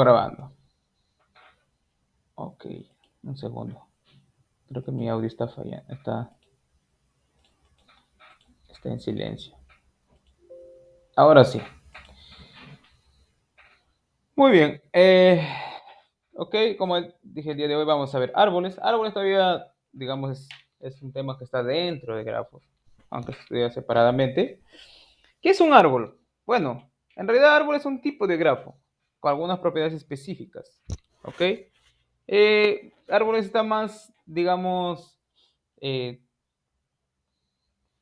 Grabando. Ok, un segundo. Creo que mi audio está fallando. Está en silencio. Ahora sí. Muy bien. Ok, como dije el día de hoy, vamos a ver árboles. Árboles todavía, digamos, es un tema que está dentro de grafos, aunque se estudia separadamente. ¿Qué es un árbol? Bueno, en realidad árbol es un tipo de grafo con algunas propiedades específicas. ¿Ok? Árboles está más, digamos, eh,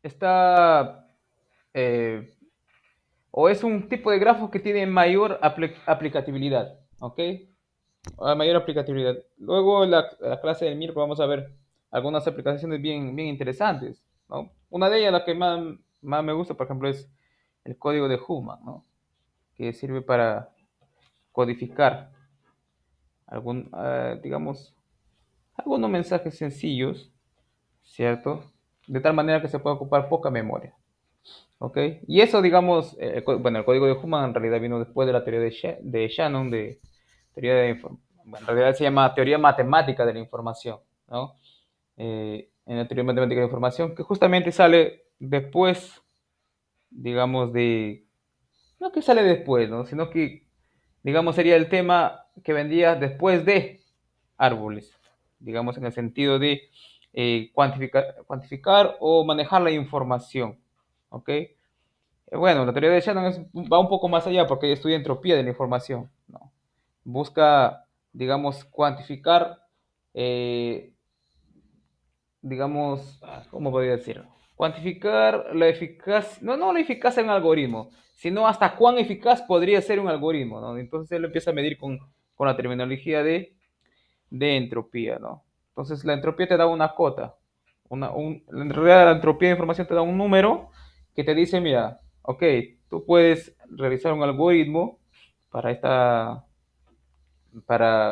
está eh, o es un tipo de grafo que tiene mayor aplicabilidad, ¿ok? Mayor aplicabilidad. Luego en la clase del miércoles vamos a ver algunas aplicaciones bien interesantes, ¿no? Una de ellas, la que más me gusta, por ejemplo, es el código de Human, ¿no? Que sirve para codificar digamos, algunos mensajes sencillos, ¿cierto? De tal manera que se pueda ocupar poca memoria. ¿Ok? Y eso, digamos, bueno, el código de Human en realidad vino después de la teoría de Shannon, de teoría bueno, en realidad se llama teoría matemática de la información, ¿no? En la teoría matemática de la información, que justamente sale después, digamos, no que sale después, ¿no? Sino que, digamos, sería el tema que vendría después de árboles, digamos, en el sentido de cuantificar o manejar la información, ¿ok? Bueno, la teoría de Shannon va un poco más allá porque estudia entropía de la información, ¿no? Busca, digamos, cuantificar, eh, digamos, ¿cómo podría decirlo? Cuantificar la eficacia, no la eficacia de un algoritmo, sino hasta cuán eficaz podría ser un algoritmo, ¿no? Entonces él empieza a medir con la terminología de entropía, ¿no? Entonces la entropía te da una cota. En realidad la entropía de información te da un número que te dice, mira, ok, tú puedes realizar un algoritmo para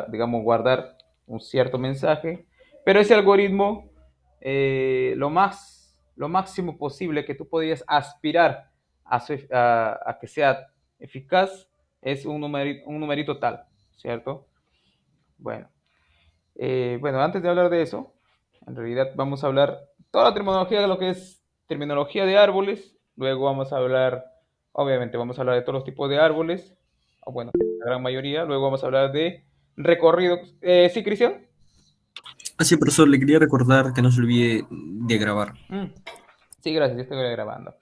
digamos, guardar un cierto mensaje, pero ese algoritmo, lo máximo posible que tú podrías aspirar a que sea eficaz es un numerito tal, ¿cierto? Bueno, bueno, antes de hablar de eso, en realidad vamos a hablar toda la terminología de lo que es terminología de árboles. Luego vamos a hablar, obviamente, vamos a hablar de todos los tipos de árboles, o bueno, la gran mayoría. Luego vamos a hablar de recorridos. ¿Sí, Cristian? Así, profesor, le quería recordar que no se olvide de grabar. Mm, sí, gracias, ya estoy grabando.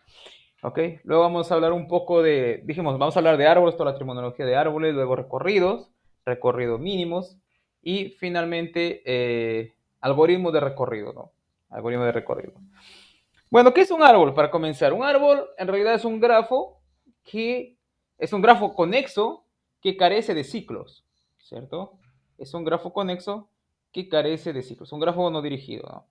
Ok, luego vamos a hablar un poco dijimos, vamos a hablar de árboles, toda la terminología de árboles, luego recorridos mínimos y finalmente algoritmos de recorrido, ¿no? Algoritmo de recorrido. Bueno, ¿qué es un árbol? Para comenzar, un árbol en realidad es un grafo que es un grafo conexo que carece de ciclos, ¿cierto? Es un grafo conexo que carece de ciclos, un grafo no dirigido, ¿no?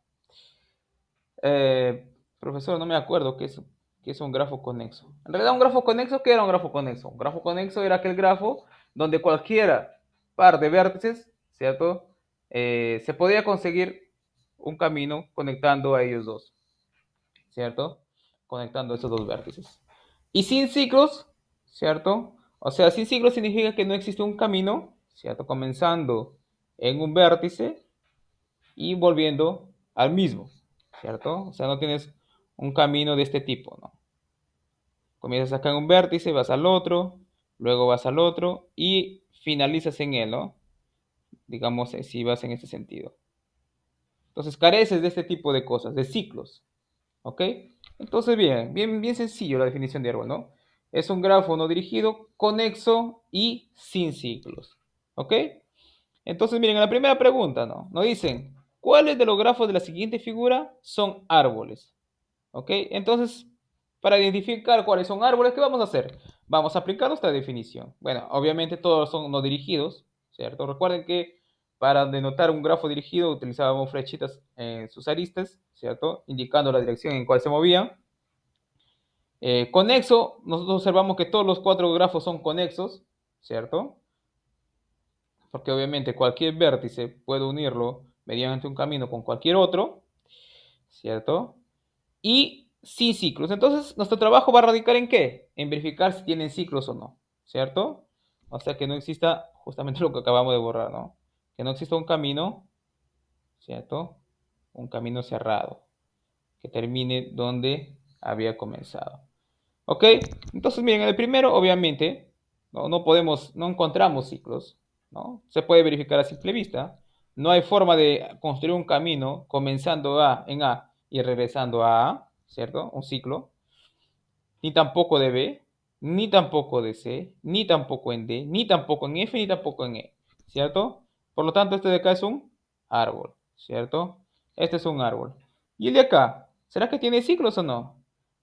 Profesor, no me acuerdo qué es un grafo conexo. En realidad, un grafo conexo, ¿qué era un grafo conexo? Un grafo conexo era aquel grafo donde cualquiera par de vértices, ¿cierto? Se podía conseguir un camino conectando a ellos dos, ¿cierto? Conectando esos dos vértices. Y sin ciclos, ¿cierto? O sea, sin ciclos significa que no existe un camino, ¿cierto? Comenzando en un vértice y volviendo al mismo, ¿cierto? O sea, no tienes un camino de este tipo, ¿no? Comienzas acá en un vértice, vas al otro, luego vas al otro y finalizas en él, ¿no? Digamos, si vas en ese sentido. Entonces careces de este tipo de cosas, de ciclos, ¿ok? Entonces, bien sencillo la definición de árbol, ¿no? Es un grafo no dirigido, conexo y sin ciclos, ¿ok? Entonces, miren, en la primera pregunta, ¿no? Nos dicen, ¿cuáles de los grafos de la siguiente figura son árboles? ¿Ok? Entonces, para identificar cuáles son árboles, ¿qué vamos a hacer? Vamos a aplicar nuestra definición. Bueno, obviamente todos son no dirigidos, ¿cierto? Recuerden que para denotar un grafo dirigido utilizábamos flechitas en sus aristas, ¿cierto? Indicando la dirección en cual se movían. Conexo, nosotros observamos que todos los cuatro grafos son conexos, ¿cierto? Porque obviamente cualquier vértice puede unirlo mediante un camino con cualquier otro, ¿cierto? Y sin ciclos. Entonces, nuestro trabajo va a radicar en qué? En verificar si tienen ciclos o no, ¿cierto? O sea, que no exista justamente lo que acabamos de borrar, ¿no? Que no exista un camino, ¿cierto? Un camino cerrado que termine donde había comenzado. ¿Ok? Entonces, miren, en el primero, obviamente, no encontramos ciclos, ¿no? Se puede verificar a simple vista. No hay forma de construir un camino comenzando en A y regresando a A, ¿cierto? Un ciclo. Ni tampoco de B, ni tampoco de C, ni tampoco en D, ni tampoco en F, ni tampoco en E, ¿cierto? Por lo tanto, este de acá es un árbol, ¿cierto? Este es un árbol. ¿Y el de acá? ¿Será que tiene ciclos o no?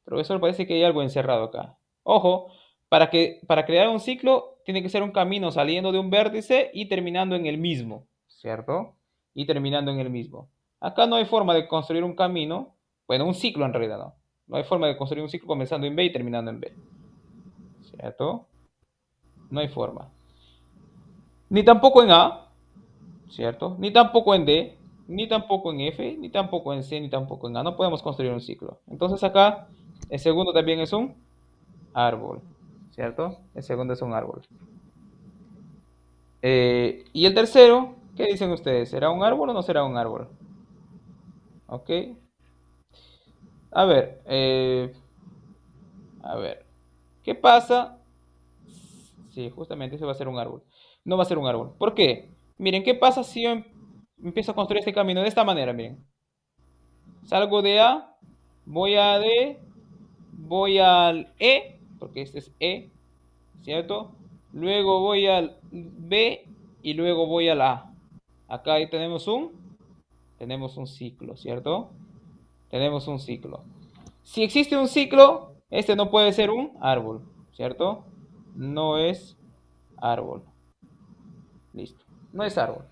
Profesor, parece que hay algo encerrado acá. Ojo, para crear un ciclo tiene que ser un camino saliendo de un vértice y terminando en el mismo, ¿cierto? Y terminando en el mismo. Acá no hay forma de construir un camino, bueno, un ciclo en realidad, ¿no? No hay forma de construir un ciclo comenzando en B y terminando en B, ¿cierto? No hay forma. Ni tampoco en A, ¿cierto? Ni tampoco en D, ni tampoco en F, ni tampoco en C, ni tampoco en A. No podemos construir un ciclo. Entonces acá el segundo también es un árbol, ¿cierto? El segundo es un árbol. Y el tercero, ¿qué dicen ustedes? ¿Será un árbol o no será un árbol? ¿Ok? A ver, a ver. ¿Qué pasa? Sí, justamente ese va a ser un árbol. No va a ser un árbol. ¿Por qué? Miren, ¿qué pasa si yo empiezo a construir este camino de esta manera? Miren, salgo de A, voy a D, voy al E, porque este es E, ¿cierto? Luego voy al B y luego voy al A. Acá ahí tenemos un ciclo, ¿cierto? Tenemos un ciclo. Si existe un ciclo, este no puede ser un árbol, ¿cierto? No es árbol. Listo. No es árbol.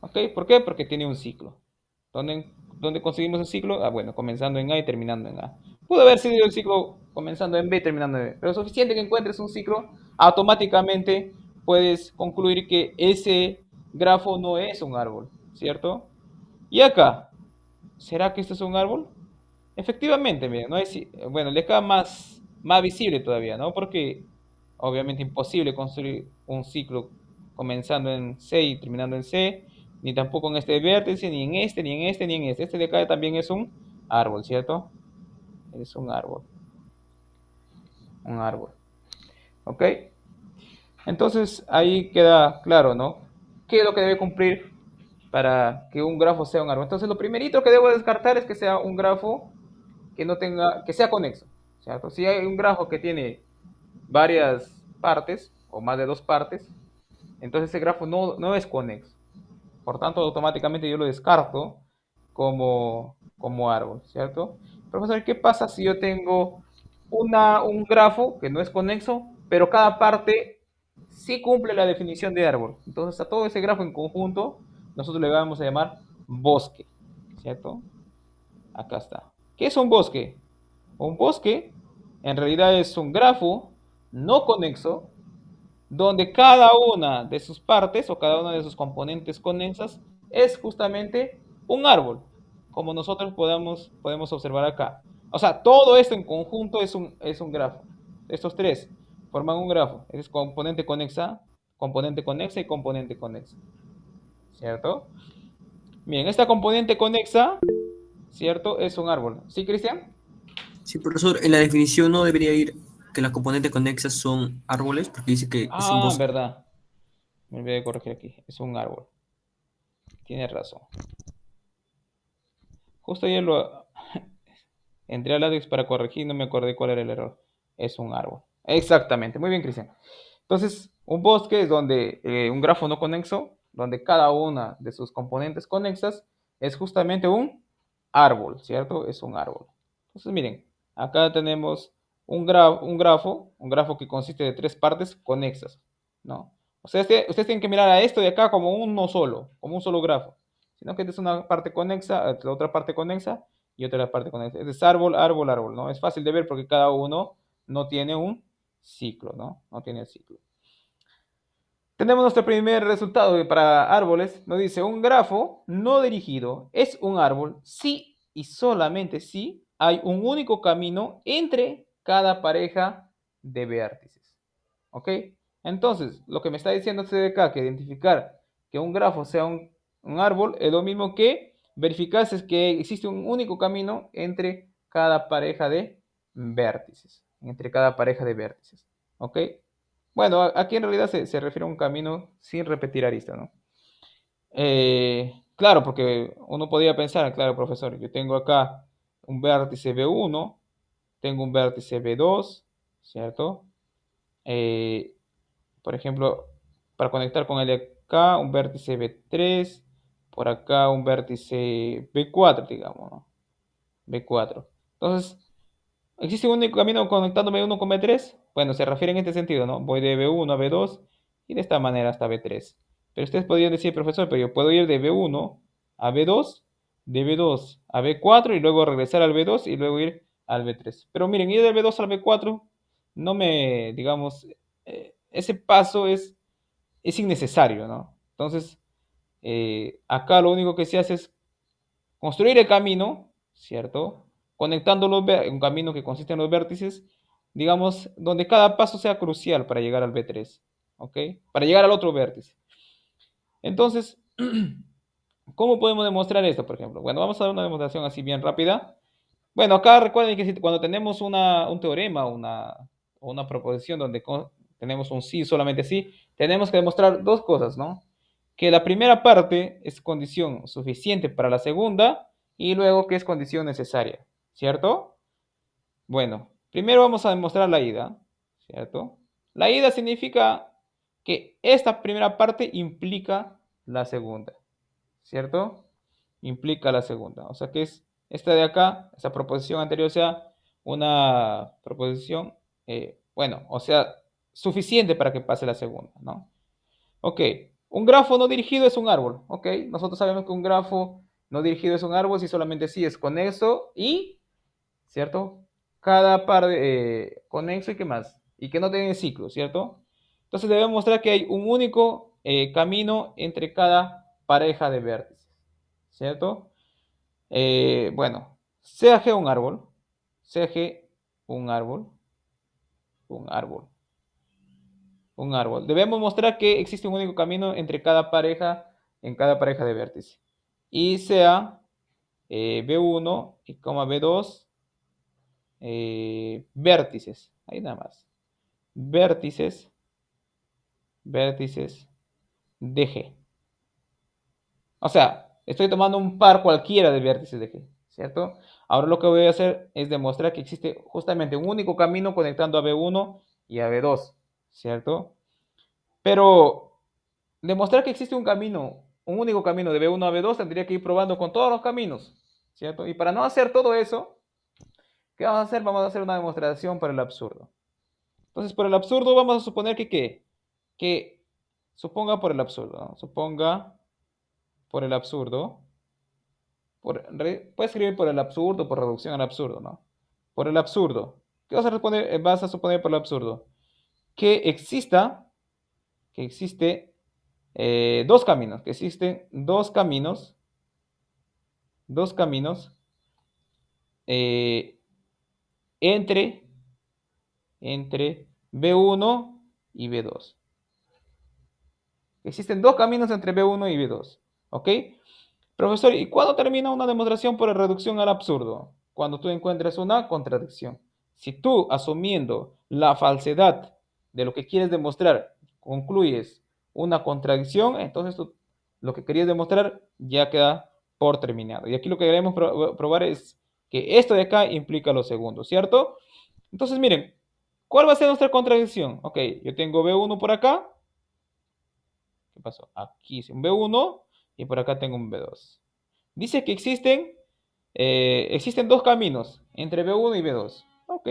¿Ok? ¿Por qué? Porque tiene un ciclo. ¿Dónde conseguimos el ciclo? Ah, bueno, comenzando en A y terminando en A. Pudo haber sido el ciclo comenzando en B y terminando en B, pero es suficiente que encuentres un ciclo, automáticamente puedes concluir que ese grafo no es un árbol, ¿cierto? Y acá, ¿será que esto es un árbol? Efectivamente, miren, no es, bueno, le queda más visible todavía, ¿no? Porque obviamente imposible construir un ciclo comenzando en C y terminando en C, ni tampoco en este vértice, ni en este, ni en este, ni en este. Este de acá también es un árbol, ¿cierto? Es un árbol, ¿ok? Entonces ahí queda claro, ¿no? ¿Qué es lo que debe cumplir para que un grafo sea un árbol? Entonces lo primerito que debo descartar es que sea un grafo que sea conexo, ¿cierto? Si hay un grafo que tiene varias partes o más de dos partes, entonces ese grafo no es conexo. Por tanto, automáticamente yo lo descarto como árbol, ¿cierto? Profesor, ¿qué pasa si yo tengo un grafo que no es conexo, pero cada parte sí cumple la definición de árbol? Entonces, a todo ese grafo en conjunto, nosotros le vamos a llamar bosque, ¿cierto? Acá está. ¿Qué es un bosque? Un bosque en realidad es un grafo no conexo donde cada una de sus partes o cada una de sus componentes conexas es justamente un árbol, como nosotros podemos observar acá. O sea, todo esto en conjunto es un grafo. Estos tres forman un grafo. Es componente conexa y componente conexa. ¿Cierto? Bien, esta componente conexa, ¿cierto? Es un árbol. ¿Sí, Cristian? Sí, profesor, en la definición no debería ir que las componentes conexas son árboles, porque dice que es un Ah, bosque. verdad. Me olvidé de corregir aquí. Es un árbol. Tienes razón. Justo ayer lo entré al LaTeX para corregir y no me acordé cuál era el error. Es un árbol. Exactamente. Muy bien, Cristian. Entonces, un bosque es donde un grafo no conexo, donde cada una de sus componentes conexas es justamente un árbol, ¿cierto? Es un árbol. Entonces, miren, acá tenemos un grafo que consiste de tres partes conexas, ¿no? Ustedes tienen que mirar a esto de acá como uno solo, como un solo grafo, sino que esta es una parte conexa, la otra parte conexa y otra parte conexa. Es árbol, árbol, árbol, ¿no? Es fácil de ver porque cada uno no tiene un ciclo, ¿no? No tiene el ciclo. Tenemos nuestro primer resultado para árboles. Nos dice, un grafo no dirigido es un árbol si y solamente si hay un único camino entre cada pareja de vértices. ¿Ok? Entonces, lo que me está diciendo este de acá, que identificar que un grafo sea un árbol, es lo mismo que verificar si es que existe un único camino entre cada pareja de vértices. Entre cada pareja de vértices. ¿Ok? Bueno, aquí en realidad se refiere a un camino sin repetir arista, ¿no? Claro, porque uno podría pensar, claro, profesor, yo tengo acá un vértice B1, tengo un vértice B2, ¿cierto? Eh, por ejemplo, para conectar con el de acá, un vértice B3, por acá un vértice B4, digamos, ¿no? B4. Entonces, ¿existe un único camino conectando B1 con B3? Bueno, se refiere en este sentido, ¿no? Voy de B1 a B2 y de esta manera hasta B3. Pero ustedes podrían decir, profesor, pero yo puedo ir de B1 a B2, de B2 a B4 y luego regresar al B2 y luego ir al B3. Pero miren, ir del B2 al B4 no me, digamos, ese paso es innecesario, ¿no? Entonces, acá lo único que se hace es construir el camino, ¿cierto? Conectando un camino que consiste en los vértices, digamos, donde cada paso sea crucial para llegar al B3, ¿ok? Para llegar al otro vértice. Entonces, ¿cómo podemos demostrar esto, por ejemplo? Bueno, vamos a dar una demostración así bien rápida. Bueno, acá recuerden que cuando tenemos un teorema, una proposición donde tenemos un sí, solamente sí, tenemos que demostrar dos cosas, ¿no? Que la primera parte es condición suficiente para la segunda y luego que es condición necesaria, ¿cierto? Bueno, primero vamos a demostrar la ida, ¿cierto? La ida significa que esta primera parte implica la segunda, ¿cierto? Implica la segunda. O sea que es esta de acá, esa proposición anterior sea una proposición, bueno, o sea, suficiente para que pase la segunda, ¿no? Ok, un grafo no dirigido es un árbol, ¿ok? Nosotros sabemos que un grafo no dirigido es un árbol si solamente sí es conexo y, ¿cierto? Cada par de conexo y qué más. Y que no tiene ciclo, ¿cierto? Entonces debemos mostrar que hay un único camino entre cada pareja de vértices, ¿cierto? Bueno, sea G un árbol, sea G un árbol, un árbol, un árbol. Debemos mostrar que existe un único camino entre cada pareja, en cada pareja de vértices. Y sea B1 y B2 vértices. Ahí nada más. Vértices, vértices de G. O sea, estoy tomando un par cualquiera de vértices de G, ¿cierto? Ahora lo que voy a hacer es demostrar que existe justamente un único camino conectando a B1 y a B2, ¿cierto? Pero demostrar que existe un camino, un único camino de B1 a B2, tendría que ir probando con todos los caminos, ¿cierto? Y para no hacer todo eso, ¿qué vamos a hacer? Vamos a hacer una demostración para el absurdo. Entonces, por el absurdo vamos a suponer que ¿qué? Que suponga por el absurdo, ¿no? Suponga por el absurdo. Puedes escribir por el absurdo, por reducción al absurdo, ¿no? Por el absurdo. ¿Qué vas a responder? Vas a suponer por el absurdo? Que exista, que existe dos caminos, que existen dos caminos eh, entre, entre B1 y B2. Existen dos caminos entre B1 y B2, ¿ok? Profesor, ¿y cuándo termina una demostración por reducción al absurdo? Cuando tú encuentres una contradicción. Si tú, asumiendo la falsedad de lo que quieres demostrar, concluyes una contradicción, entonces tú, lo que querías demostrar ya queda por terminado. Y aquí lo que queremos probar es que esto de acá implica lo segundo, ¿cierto? Entonces, miren, ¿cuál va a ser nuestra contradicción? Ok, yo tengo B1 por acá. ¿Qué pasó? Aquí es un B1 y por acá tengo un B2. Dice que existen dos caminos entre B1 y B2. Ok.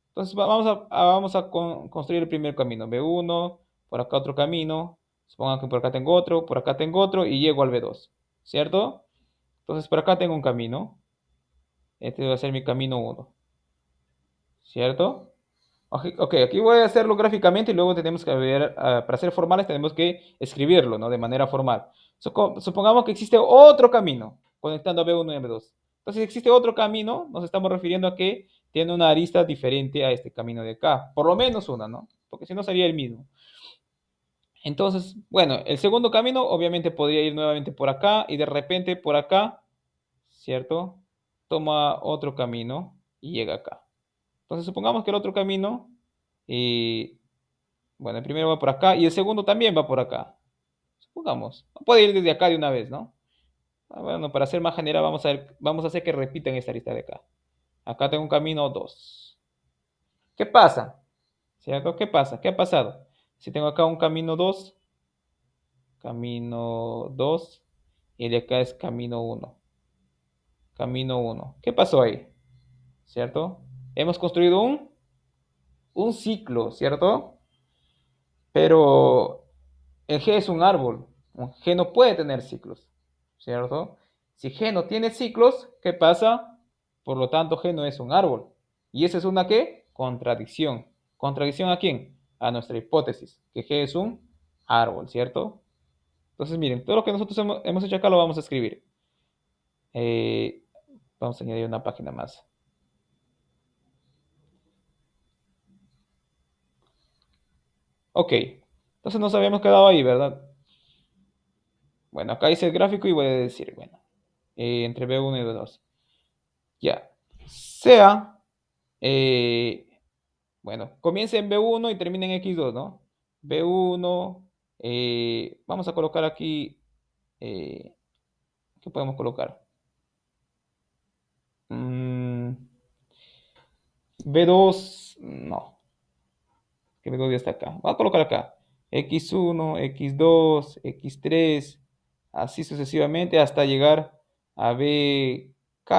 Entonces vamos a construir el primer camino. B1, por acá otro camino. Supongan que por acá tengo otro y llego al B2. ¿Cierto? Entonces por acá tengo un camino. Este va a ser mi camino 1. ¿Cierto? Ok, aquí voy a hacerlo gráficamente y luego tenemos que ver, para ser formales tenemos que escribirlo, ¿no? De manera formal. Supongamos que existe otro camino conectando a B1 y a B2. Entonces, si existe otro camino, nos estamos refiriendo a que tiene una arista diferente a este camino de acá. Por lo menos una, ¿no? Porque si no sería el mismo. Entonces, bueno, el segundo camino obviamente podría ir nuevamente por acá y de repente por acá, ¿cierto? Toma otro camino y llega acá. Entonces, supongamos que el otro camino, eh, bueno, el primero va por acá y el segundo también va por acá. Supongamos, puede ir desde acá de una vez, ¿no? Bueno, para ser más general, vamos a hacer que repitan esta lista de acá. Acá tengo un camino 2. ¿Qué pasa? ¿Cierto? ¿Qué pasa? ¿Qué ha pasado? Si tengo acá un camino 2 y de acá es camino uno. Camino uno. ¿Qué pasó ahí? ¿Cierto? Hemos construido un ciclo, ¿cierto? Pero el G es un árbol. Un G no puede tener ciclos, ¿cierto? Si G no tiene ciclos, ¿qué pasa? Por lo tanto, G no es un árbol. ¿Y eso es una qué? Contradicción. ¿Contradicción a quién? A nuestra hipótesis, que G es un árbol, ¿cierto? Entonces, miren, todo lo que nosotros hemos hecho acá lo vamos a escribir. Eh, Vamos a añadir una página más. Ok, entonces nos habíamos quedado ahí, ¿verdad? Bueno, acá hice el gráfico y voy a decir, bueno, entre B1 y B2. Ya, sea, eh, bueno, comienza en B1 y termina en X2, ¿no? B1, vamos a colocar aquí, eh, ¿qué podemos colocar? Mm, B2, no, que B2 ya está acá. Vamos a colocar acá, X1, X2, X3, así sucesivamente hasta llegar a BK,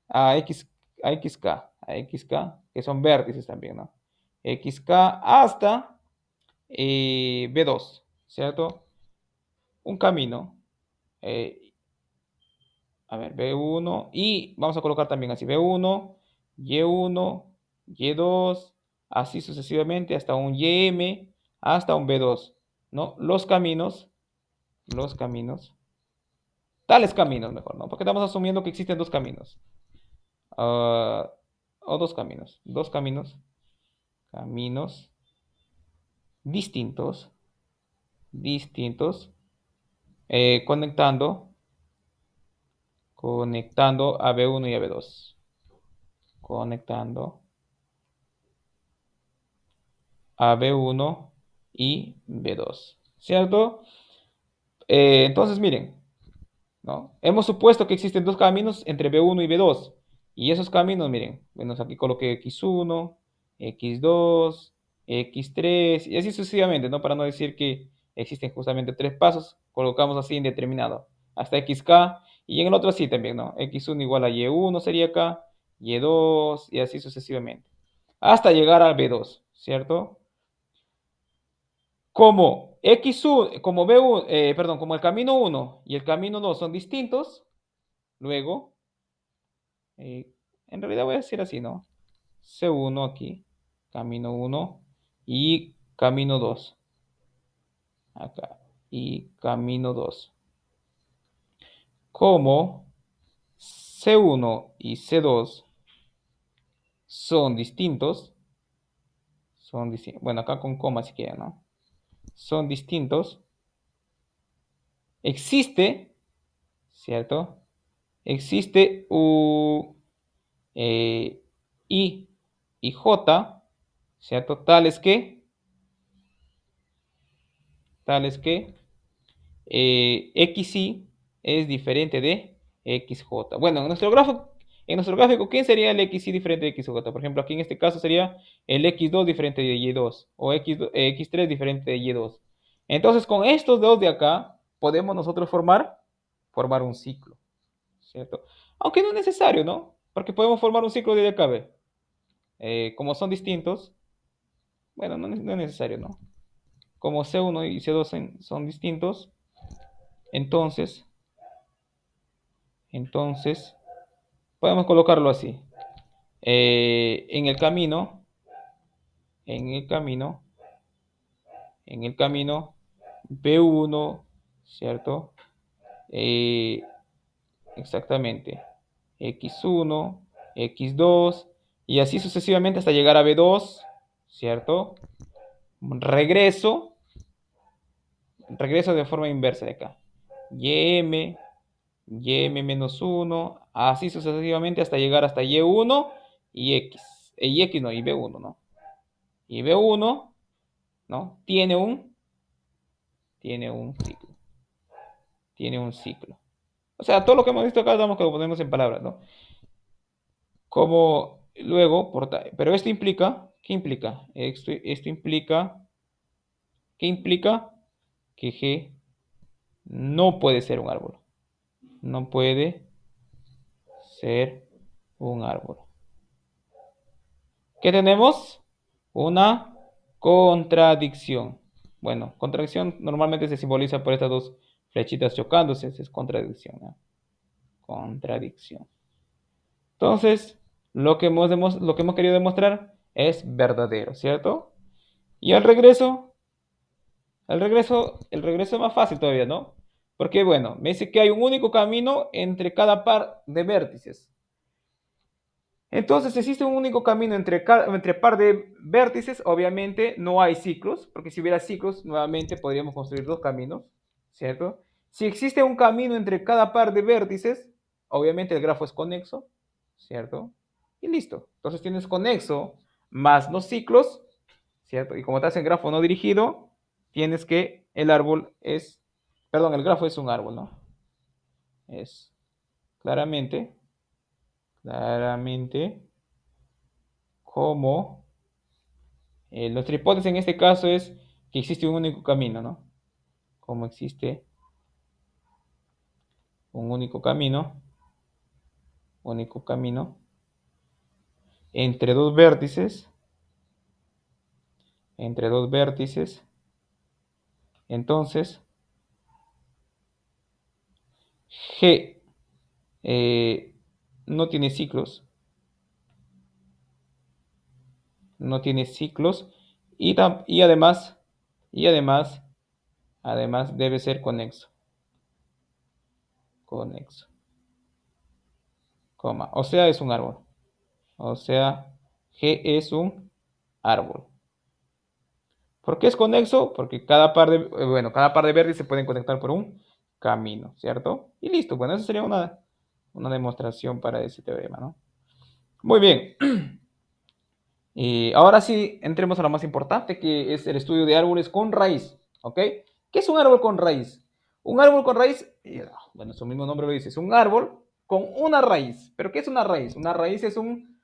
a X, a XK, a XK, que son vértices también, ¿no? XK hasta B2, ¿cierto? Un camino, eh, a ver, B1 y vamos a colocar también así, B1, Y1, Y2, así sucesivamente hasta un YM, hasta un B2, ¿no? Los caminos, tales caminos mejor, ¿no? Porque estamos asumiendo que existen dos caminos, ah, o caminos distintos, distintos, conectando a B1 y a B2. Conectando a B1 y B2. ¿Cierto? Entonces, miren, ¿no? Hemos supuesto que existen dos caminos entre B1 y B2. Y esos caminos, miren, bueno, aquí coloqué X1, X2, X3, y así sucesivamente, ¿no? Para no decir que existen justamente tres pasos, colocamos así indeterminado, hasta XK, y en el otro así también, ¿no? X1 igual a Y1 sería acá, Y2, y así sucesivamente, hasta llegar al B2, ¿cierto? Como X1, como B1, perdón, como el camino 1 y el camino 2 son distintos, luego, eh, en realidad voy a decir así, ¿no? C1 aquí, camino 1 y camino 2, acá, y camino 2. Como C1 y C2 son distintos, bueno, acá con coma si quieren, ¿no? Son distintos, existe, ¿cierto? Existe eh, I y J, ¿cierto? Tales que XY es diferente de XJ. Bueno, en nuestro gráfico, ¿quién sería el XY diferente de XJ? Por ejemplo, aquí en este caso sería el X2 diferente de Y2 o X3 diferente de Y2. Entonces, con estos dos de acá, podemos nosotros formar un ciclo, ¿cierto? Aunque no es necesario, ¿no? Porque podemos formar un ciclo de acá, ¿ve? Como son distintos, bueno, no es necesario, ¿no? Como C1 y C2 son distintos, entonces, entonces, podemos colocarlo así. En el camino, en el camino, en el camino B1, ¿cierto? Eh, Exactamente. X1, X2, y así sucesivamente hasta llegar a B2, ¿cierto? Regreso regreso de forma inversa de acá. ym, menos 1, así sucesivamente hasta llegar hasta y1 y x. Y x no, y b1, ¿no? Y b1, ¿no? Tiene un ciclo. Tiene un ciclo. O sea, todo lo que hemos visto acá, damos que lo ponemos en palabras, ¿no? Como luego, pero esto implica, ¿qué implica? Esto implica, ¿qué implica? Que G no puede ser un árbol. No puede ser un árbol. ¿Qué tenemos? Una contradicción. Bueno, contradicción normalmente se simboliza por estas dos flechitas chocándose. Es contradicción, ¿no? Contradicción. Entonces, lo que hemos querido demostrar es verdadero, ¿cierto? Y el regreso es más fácil todavía, ¿no? Porque, bueno, me dice que hay un único camino entre cada par de vértices. Entonces, si existe un único camino entre par de vértices, obviamente no hay ciclos, porque si hubiera ciclos, nuevamente podríamos construir dos caminos, ¿cierto? Si existe un camino entre cada par de vértices, obviamente el grafo es conexo, ¿cierto? Y listo. Entonces tienes conexo más los ciclos, ¿cierto? Y como estás en grafo no dirigido, tienes que el grafo es un árbol, ¿no? Es claramente como nuestra hipótesis en este caso es que existe un único camino, ¿no? Como existe un único camino entre dos vértices, entonces G eh, no tiene ciclos, y además debe ser conexo, coma, o sea, es un árbol, o sea, G es un árbol. ¿Por qué es conexo? Porque cada par de vértices se pueden conectar por un camino, ¿cierto? Y listo, bueno, esa sería una demostración para ese teorema, ¿no? Muy bien. Y ahora sí, entremos a lo más importante, que es el estudio de árboles con raíz, ¿ok? ¿Qué es un árbol con raíz? Un árbol con raíz, bueno, su mismo nombre lo dice, es un árbol con una raíz. ¿Pero qué es una raíz? Una raíz es un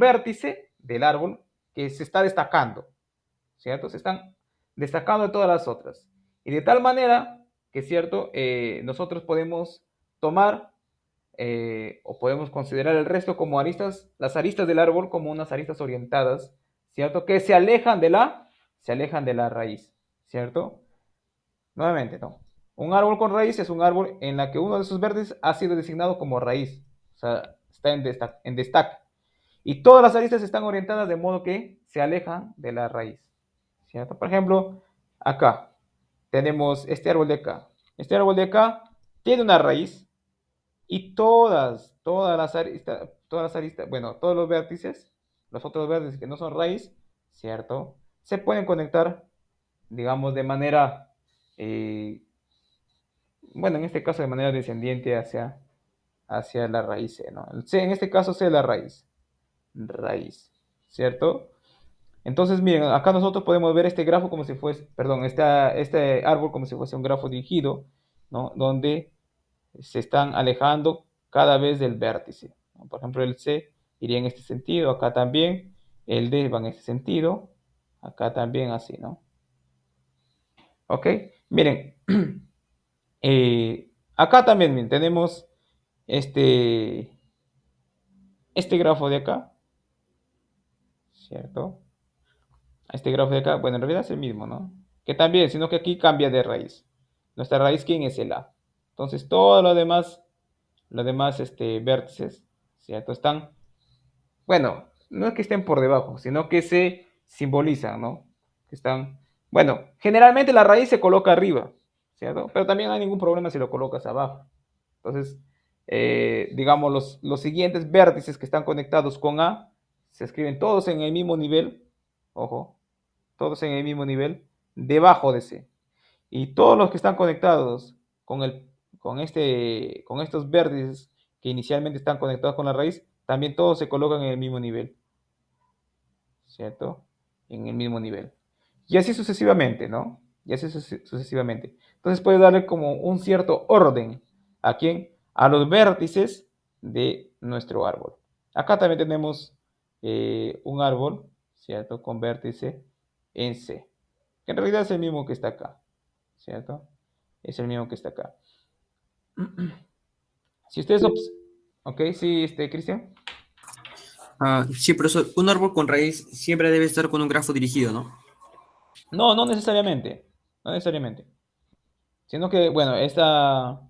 vértice del árbol que se está destacando, ¿cierto? Se están destacando de todas las otras. Y de tal manera que, ¿cierto? Nosotros podemos tomar o podemos considerar el resto como las aristas del árbol como unas aristas orientadas, ¿cierto? Que se alejan de la raíz, ¿cierto? Nuevamente, ¿no? Un árbol con raíz es un árbol en la que uno de sus vértices ha sido designado como raíz, o sea, está en destaque. Y todas las aristas están orientadas de modo que se alejan de la raíz, ¿cierto? Por ejemplo, acá tenemos este árbol de acá. Este árbol de acá tiene una raíz y todas las aristas, bueno, todos los vértices, los otros vértices que no son raíz, ¿cierto? Se pueden conectar, digamos, de manera, eh, bueno, en este caso de manera descendiente hacia la raíz C, ¿no? En este caso C es la raíz, ¿cierto? Entonces, miren, acá nosotros podemos ver este grafo como si fuese, perdón, este árbol como si fuese un grafo dirigido, ¿no? Donde se están alejando cada vez del vértice, ¿no? Por ejemplo, el C iría en este sentido, acá también, el D va en este sentido, acá también así, ¿no? ¿Ok? Miren, acá también miren, tenemos este, este grafo de acá, ¿cierto? Este grafo de acá, bueno, en realidad es el mismo, ¿no? Que también, sino que aquí cambia de raíz. Nuestra raíz, ¿quién es el A? Entonces, todo lo demás vértices, ¿cierto? Están, bueno, no es que estén por debajo, sino que se simbolizan, ¿no? Que están, bueno, generalmente la raíz se coloca arriba, ¿cierto? Pero también no hay ningún problema si lo colocas abajo. Entonces, digamos, los siguientes vértices que están conectados con A se escriben todos en el mismo nivel, ojo, todos en el mismo nivel, debajo de C. Y todos los que están conectados con, con estos vértices que inicialmente están conectados con la raíz, también todos se colocan en el mismo nivel, ¿cierto? En el mismo nivel. Y así sucesivamente, ¿no? Y así sucesivamente. Entonces puede darle como un cierto orden. ¿A quién? A los vértices de nuestro árbol. Acá también tenemos un árbol, ¿cierto? Con vértice en C. Que en realidad es el mismo que está acá, ¿cierto? Es el mismo que está acá. Si ustedes... Ok, sí, Cristian. Sí, profesor, un árbol con raíz siempre debe estar con un grafo dirigido, ¿no? No, no necesariamente. No necesariamente. Sino que, bueno, estas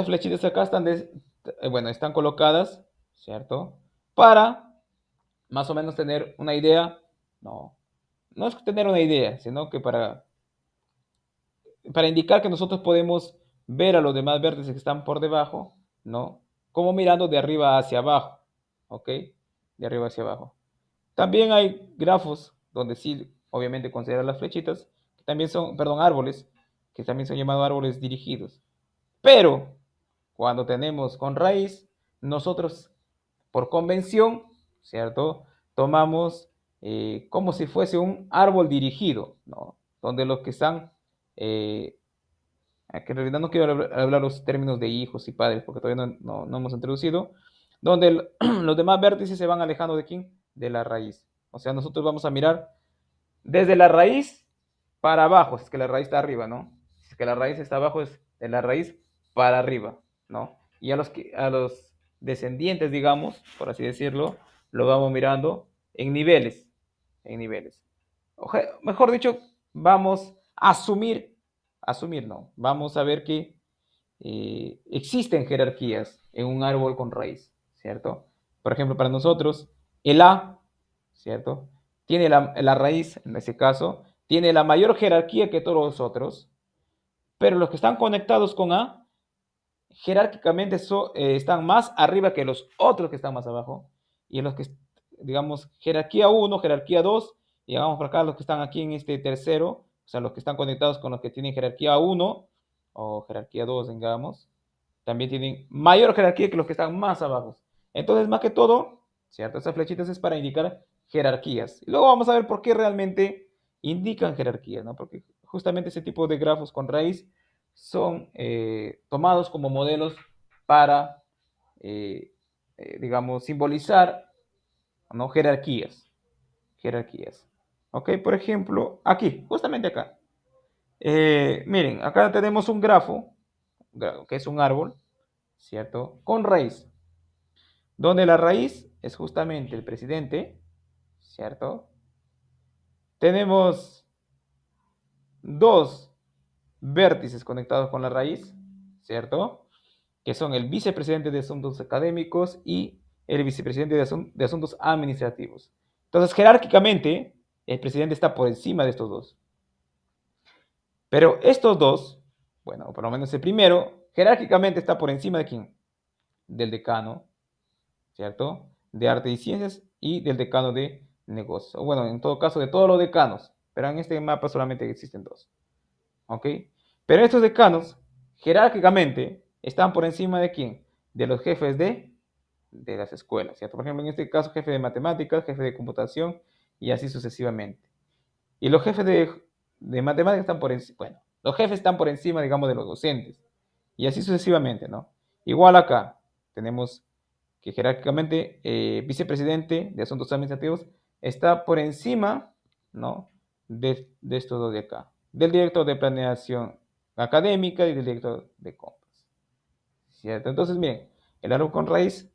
flechitas acá bueno, están colocadas, ¿cierto? Para más o menos tener una idea. No, no es tener una idea, sino que para indicar que nosotros podemos ver a los demás vértices que están por debajo, ¿no? Como mirando de arriba hacia abajo, ¿ok? De arriba hacia abajo. También hay grafos donde sí, obviamente, considerar las flechitas, que también son, perdón, árboles, que también son llamados árboles dirigidos. Pero cuando tenemos con raíz, nosotros por convención, ¿cierto? Tomamos como si fuese un árbol dirigido, ¿no? Donde los que están, eh, que en realidad no quiero hablar los términos de hijos y padres, porque todavía no hemos introducido, donde los demás vértices se van alejando de quién? De la raíz. O sea, nosotros vamos a mirar desde la raíz para abajo, si es que la raíz está arriba, ¿no? Si es que la raíz está abajo, es de la raíz para arriba, ¿no? Y a los descendientes, digamos, por así decirlo, lo vamos mirando en niveles, en niveles. Mejor dicho, vamos a asumir no, vamos a ver que existen jerarquías en un árbol con raíz, ¿cierto? Por ejemplo, para nosotros, el A, ¿cierto? Tiene la raíz, en ese caso, tiene la mayor jerarquía que todos los otros, pero los que están conectados con A, jerárquicamente están más arriba que los otros que están más abajo, y en los que, digamos, jerarquía uno, jerarquía 2, y vamos por acá los que están aquí en este tercero, o sea, los que están conectados con los que tienen jerarquía uno o jerarquía 2, digamos, también tienen mayor jerarquía que los que están más abajo. Entonces, más que todo, ¿cierto? Esas flechitas es para indicar jerarquías. Y luego vamos a ver por qué realmente indican jerarquías, ¿no? Porque justamente ese tipo de grafos con raíz son tomados como modelos para, eh, digamos, simbolizar, ¿no? Jerarquías. Jerarquías. ¿Ok? Por ejemplo, aquí, justamente acá. Miren, acá tenemos un grafo, que es un árbol, ¿cierto? Con raíz, donde la raíz es justamente el presidente, ¿cierto? Tenemos dos vértices conectados con la raíz, ¿cierto? Que son el vicepresidente de asuntos académicos y el vicepresidente de asuntos administrativos. Entonces, jerárquicamente, el presidente está por encima de estos dos. Pero estos dos, bueno, por lo menos el primero, jerárquicamente está por encima de quién? Del decano, ¿cierto? De arte y ciencias y del decano de negocios. O bueno, en todo caso, de todos los decanos, pero en este mapa solamente existen dos, ¿ok? Pero estos decanos, jerárquicamente, están por encima de quién? De los jefes de las escuelas, ¿cierto? Por ejemplo, en este caso, jefe de matemáticas, jefe de computación y así sucesivamente. Y los jefes de matemáticas están por encima, bueno, los jefes están por encima, digamos, de los docentes. Y así sucesivamente, ¿no? Igual acá tenemos que jerárquicamente vicepresidente de asuntos administrativos está por encima, ¿no? De estos dos de acá, del director de planeación académica y del director de compras, ¿cierto? Entonces, miren, el árbol con raíz,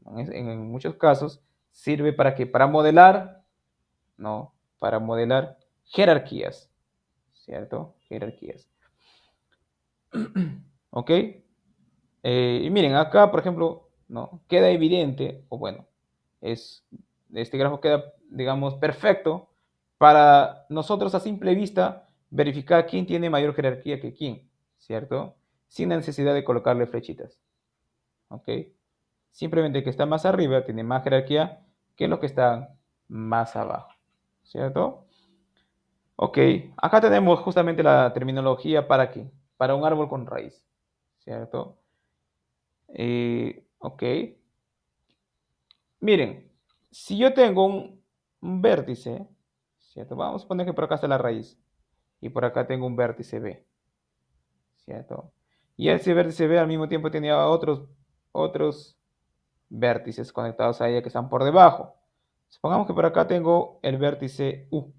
en muchos casos, sirve para que, para modelar, ¿no? Para modelar jerarquías, ¿cierto? Jerarquías. ¿Ok? Y miren, acá, por ejemplo, ¿no? Queda evidente, o bueno, es, este grafo queda, digamos, perfecto para nosotros a simple vista verificar quién tiene mayor jerarquía que quién, ¿cierto? Sin la necesidad de colocarle flechitas, ¿ok? Simplemente que está más arriba tiene más jerarquía que los que están más abajo, ¿cierto? Ok, acá tenemos justamente la terminología para qué, para un árbol con raíz, ¿cierto? Ok, miren, si yo tengo un vértice, ¿cierto? Vamos a poner que por acá está la raíz y por acá tengo un vértice B, ¿cierto? Y ese vértice B al mismo tiempo tenía otros vértices conectados a ella que están por debajo. Supongamos que por acá tengo el vértice U,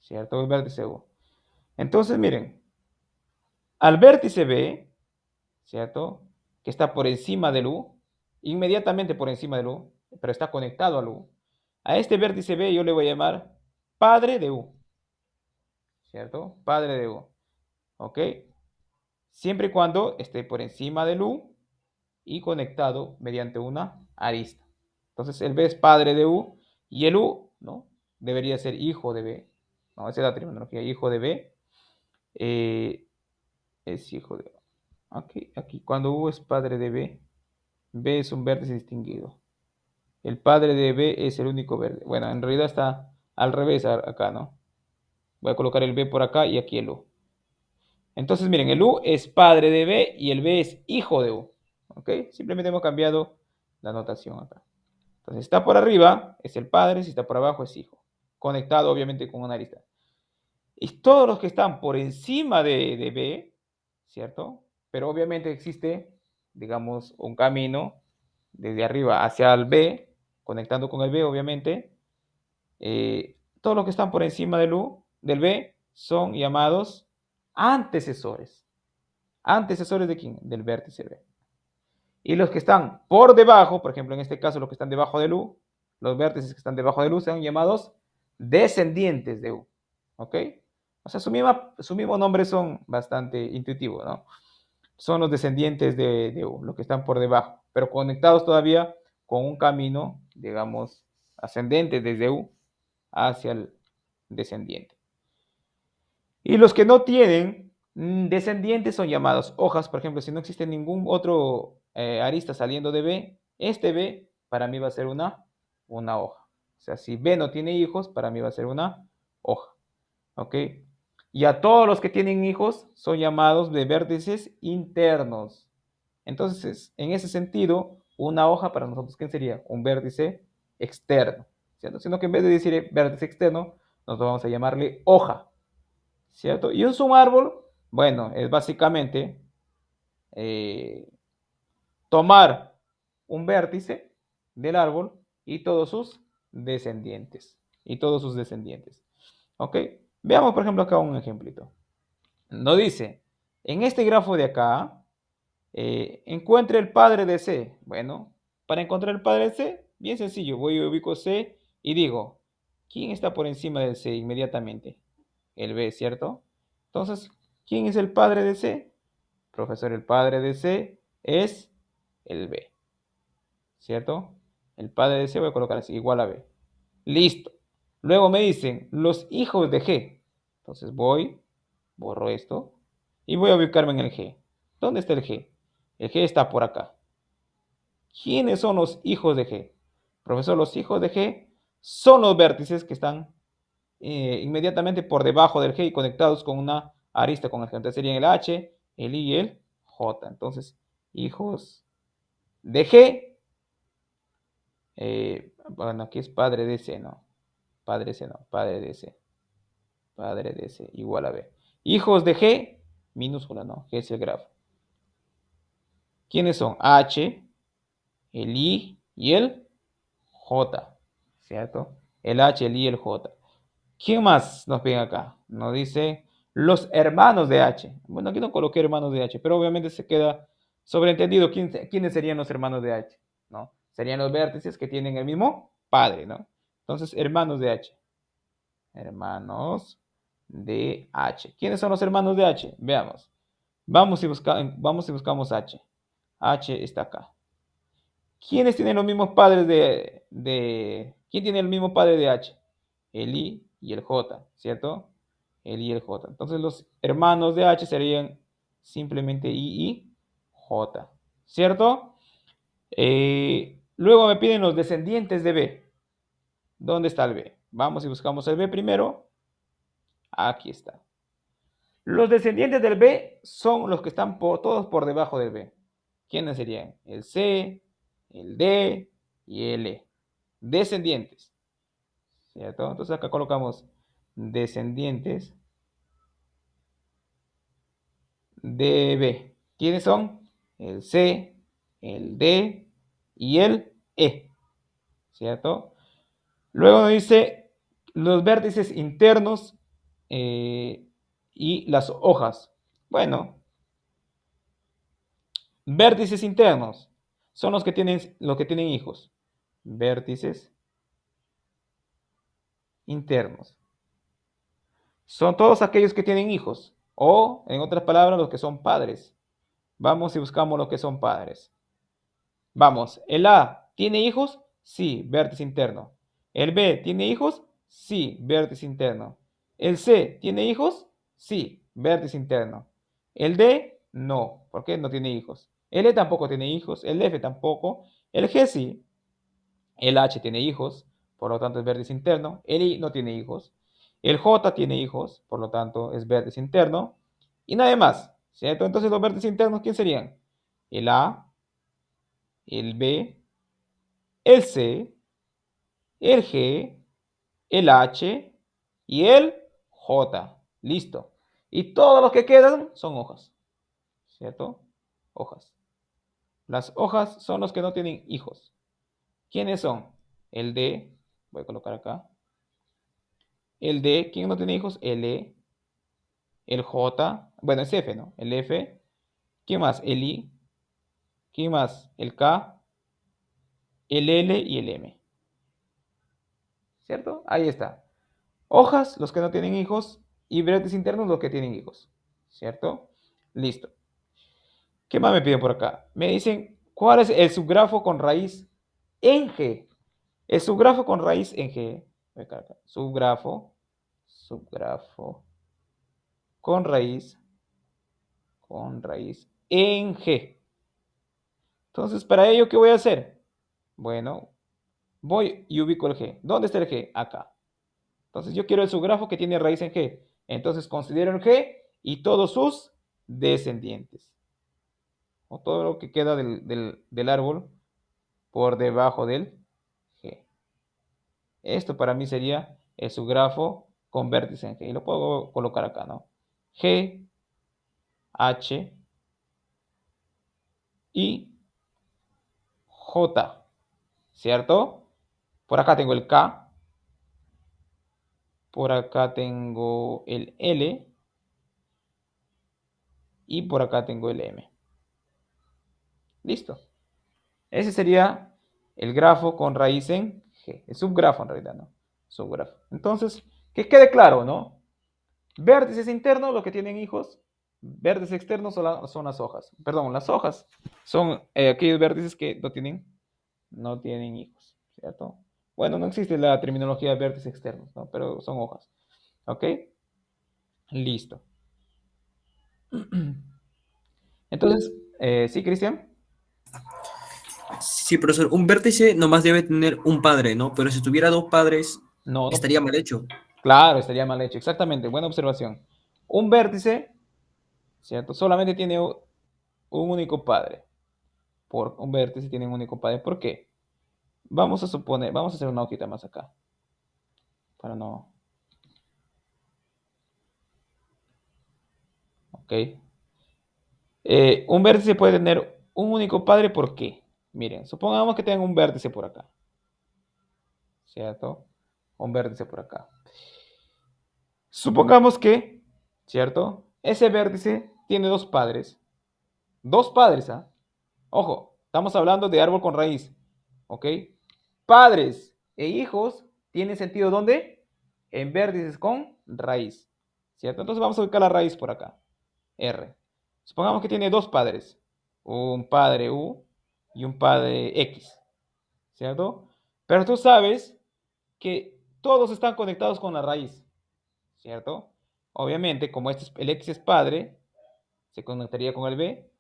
¿cierto? El vértice U. Entonces, miren, al vértice B, ¿cierto? Que está por encima del U, inmediatamente por encima del U, pero está conectado al U. A este vértice B yo le voy a llamar padre de U, ¿cierto? Padre de U, ¿ok? Siempre y cuando esté por encima del U y conectado mediante una arista. Entonces el B es padre de U y el U, ¿no? Debería ser hijo de B. No, esa es la terminología, hijo de B. eh, es hijo de... Aquí, cuando U es padre de B, B es un vértice distinguido. El padre de B es el único verde. Bueno, en realidad está al revés acá, ¿no? Voy a colocar el B por acá y aquí el U. Entonces, miren, el U es padre de B y el B es hijo de U. ¿Ok? Simplemente hemos cambiado la notación acá. Entonces, si está por arriba es el padre, si está por abajo es hijo. Conectado obviamente con una arista. Y todos los que están por encima de B, ¿cierto? Pero obviamente existe, digamos, un camino desde arriba hacia el B, conectando con el B, obviamente. Todos los que están por encima del B son llamados antecesores. ¿Antecesores de quién? Del vértice B. Y los que están por debajo, por ejemplo, en este caso los que están debajo del U, los vértices que están debajo del U son llamados descendientes de U. ¿Ok? O sea, su mismo nombre son bastante intuitivos, ¿no? Son los descendientes de U, los que están por debajo, pero conectados todavía con un camino, digamos, ascendente desde U hacia el descendiente. Y los que no tienen descendientes son llamados hojas. Por ejemplo, si no existe ningún otro arista saliendo de B, este B para mí va a ser una hoja. O sea, si B no tiene hijos, para mí va a ser una hoja. ¿Ok? Y a todos los que tienen hijos son llamados de vértices internos. Entonces, en ese sentido, una hoja para nosotros, ¿qué sería? Un vértice externo, ¿cierto? Sino que en vez de decir vértice externo, nosotros vamos a llamarle hoja, ¿cierto? Y un subárbol, bueno, es básicamente eh, tomar un vértice del árbol y todos sus descendientes. Y todos sus descendientes. ¿Ok? Veamos, por ejemplo, acá un ejemplito. Nos dice, en este grafo de acá, encuentre el padre de C. Bueno, para encontrar el padre de C, bien sencillo, voy a ubico C y digo, ¿quién está por encima de C inmediatamente? El B, ¿cierto? Entonces, ¿quién es el padre de C? Profesor, el padre de C es el B, ¿cierto? El padre de C voy a colocar así, igual a B. Listo. Luego me dicen los hijos de G. Entonces voy, borro esto y voy a ubicarme en el G. ¿Dónde está el G? El G está por acá. ¿Quiénes son los hijos de G? Profesor, los hijos de G son los vértices que están inmediatamente por debajo del G y conectados con una arista con el G. Entonces serían el H, el I y el J. Entonces, hijos de G, bueno, aquí es padre de C, ¿no? Padre de C, no, padre de C. Padre de C igual a B. Hijos de G, minúscula, ¿no? G es el grafo. ¿Quiénes son? H, el I y el J, ¿cierto? El H, el I y el J. ¿Quién más nos piden acá? Nos dice los hermanos de H. Bueno, aquí no coloqué hermanos de H, pero obviamente se queda sobreentendido quiénes serían los hermanos de H, ¿no? Serían los vértices que tienen el mismo padre, ¿no? Entonces, hermanos de H. Hermanos de H. ¿Quiénes son los hermanos de H? Veamos. Vamos y buscamos H. H está acá. ¿Quiénes tienen los mismos padres ¿Quién tiene el mismo padre de H? El I y el J, ¿cierto? El I y el J. Entonces los hermanos de H serían simplemente I y J, ¿cierto? Luego me piden los descendientes de B. ¿Dónde está el B? Vamos y buscamos el B primero. Aquí está. Los descendientes del B son los que están todos por debajo del B. ¿Quiénes serían? El C, el D y el E. Descendientes. ¿Cierto? Entonces acá colocamos descendientes de B. ¿Quiénes son? El C, el D y el E. ¿Cierto? Luego nos dice los vértices internos y las hojas. Bueno, vértices internos son los que tienen hijos. Vértices internos. Son todos aquellos que tienen hijos. O, en otras palabras, los que son padres. Vamos y buscamos los que son padres. Vamos, el A tiene hijos, sí, vértice interno. El B tiene hijos, sí, vértice interno. El C tiene hijos, sí, vértice interno. El D no, porque no tiene hijos. El E tampoco tiene hijos, el F tampoco. El G sí, el H tiene hijos, por lo tanto es vértice interno. El I no tiene hijos. El J tiene hijos, por lo tanto es vértice interno. Y nada más, ¿cierto? Entonces los vértices internos, ¿quién serían? El A, el B, el C, el G, el H y el J. Listo. Y todos los que quedan son hojas. ¿Cierto? Hojas. Las hojas son los que no tienen hijos. ¿Quiénes son? El D, voy a colocar acá. El D, ¿quién no tiene hijos? El E, el J, bueno, es F, ¿no? El F. ¿Quién más? El I. ¿Quién más? El K, el L y el M. ¿Cierto? Ahí está. Hojas, los que no tienen hijos, y vértices internos, los que tienen hijos. ¿Cierto? Listo. ¿Qué más me piden por acá? Me dicen, ¿cuál es el subgrafo con raíz en G? El subgrafo con raíz en G. Subgrafo con raíz en G. Entonces, para ello, ¿qué voy a hacer? Bueno, voy y ubico el G. ¿Dónde está el G? Acá. Entonces, yo quiero el subgrafo que tiene raíz en G. Entonces, considero el G y todos sus descendientes. O todo lo que queda del árbol por debajo del G. Esto para mí sería el subgrafo con vértice en G. Y lo puedo colocar acá, ¿no? G, H y J. ¿Cierto? Por acá tengo el K. Por acá tengo el L. Y por acá tengo el M. Listo. Ese sería el grafo con raíz en G. El subgrafo en realidad, ¿no? Subgrafo. Entonces, que quede claro, ¿no? Vértices internos, los que tienen hijos. Vértices externos son las hojas. Perdón, las hojas son aquellos vértices que no tienen hijos, ¿cierto? Bueno, no existe la terminología de vértices externos, ¿no? Pero son hojas. ¿Ok? Listo. Entonces, ¿sí, Cristian? Sí, profesor, un vértice nomás debe tener un padre, ¿no? Pero si tuviera dos padres, No, no. estaría mal hecho. Claro, estaría mal hecho. Exactamente, buena observación. Un vértice, ¿cierto? Solamente tiene un único padre. Un vértice tiene un único padre. ¿Por qué? Vamos a hacer una hojita más acá. Para no. Ok. Un vértice puede tener un único padre. ¿Por qué? Miren, supongamos que tengan un vértice por acá. ¿Cierto? Un vértice por acá. Supongamos que, ¿cierto? Ese vértice tiene dos padres. Dos padres, ¿ah? Ojo, estamos hablando de árbol con raíz. ¿Ok? Padres e hijos tienen sentido ¿dónde? En vértices con raíz. ¿Cierto? Entonces vamos a ubicar la raíz por acá. R. Supongamos que tiene dos padres. Un padre U y un padre X. ¿Cierto? Pero tú sabes que todos están conectados con la raíz. ¿Cierto? Obviamente, como el X es padre, se conectaría con el B.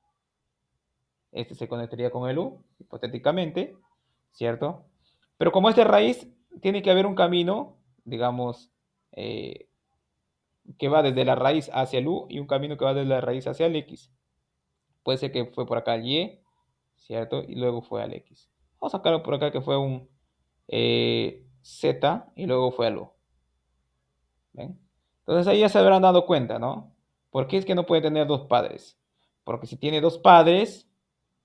Este se conectaría con el U, hipotéticamente. ¿Cierto? Pero como esta raíz, tiene que haber un camino, digamos, eh, que va desde la raíz hacia el u y un camino que va desde la raíz hacia el x. Puede ser que fue por acá el y, ¿cierto? Y luego fue al x. Vamos a sacarlo por acá que fue un z y luego fue al u. ¿Ven? Entonces ahí ya se habrán dado cuenta, ¿no? ¿Por qué es que no puede tener dos padres? Porque si tiene dos padres,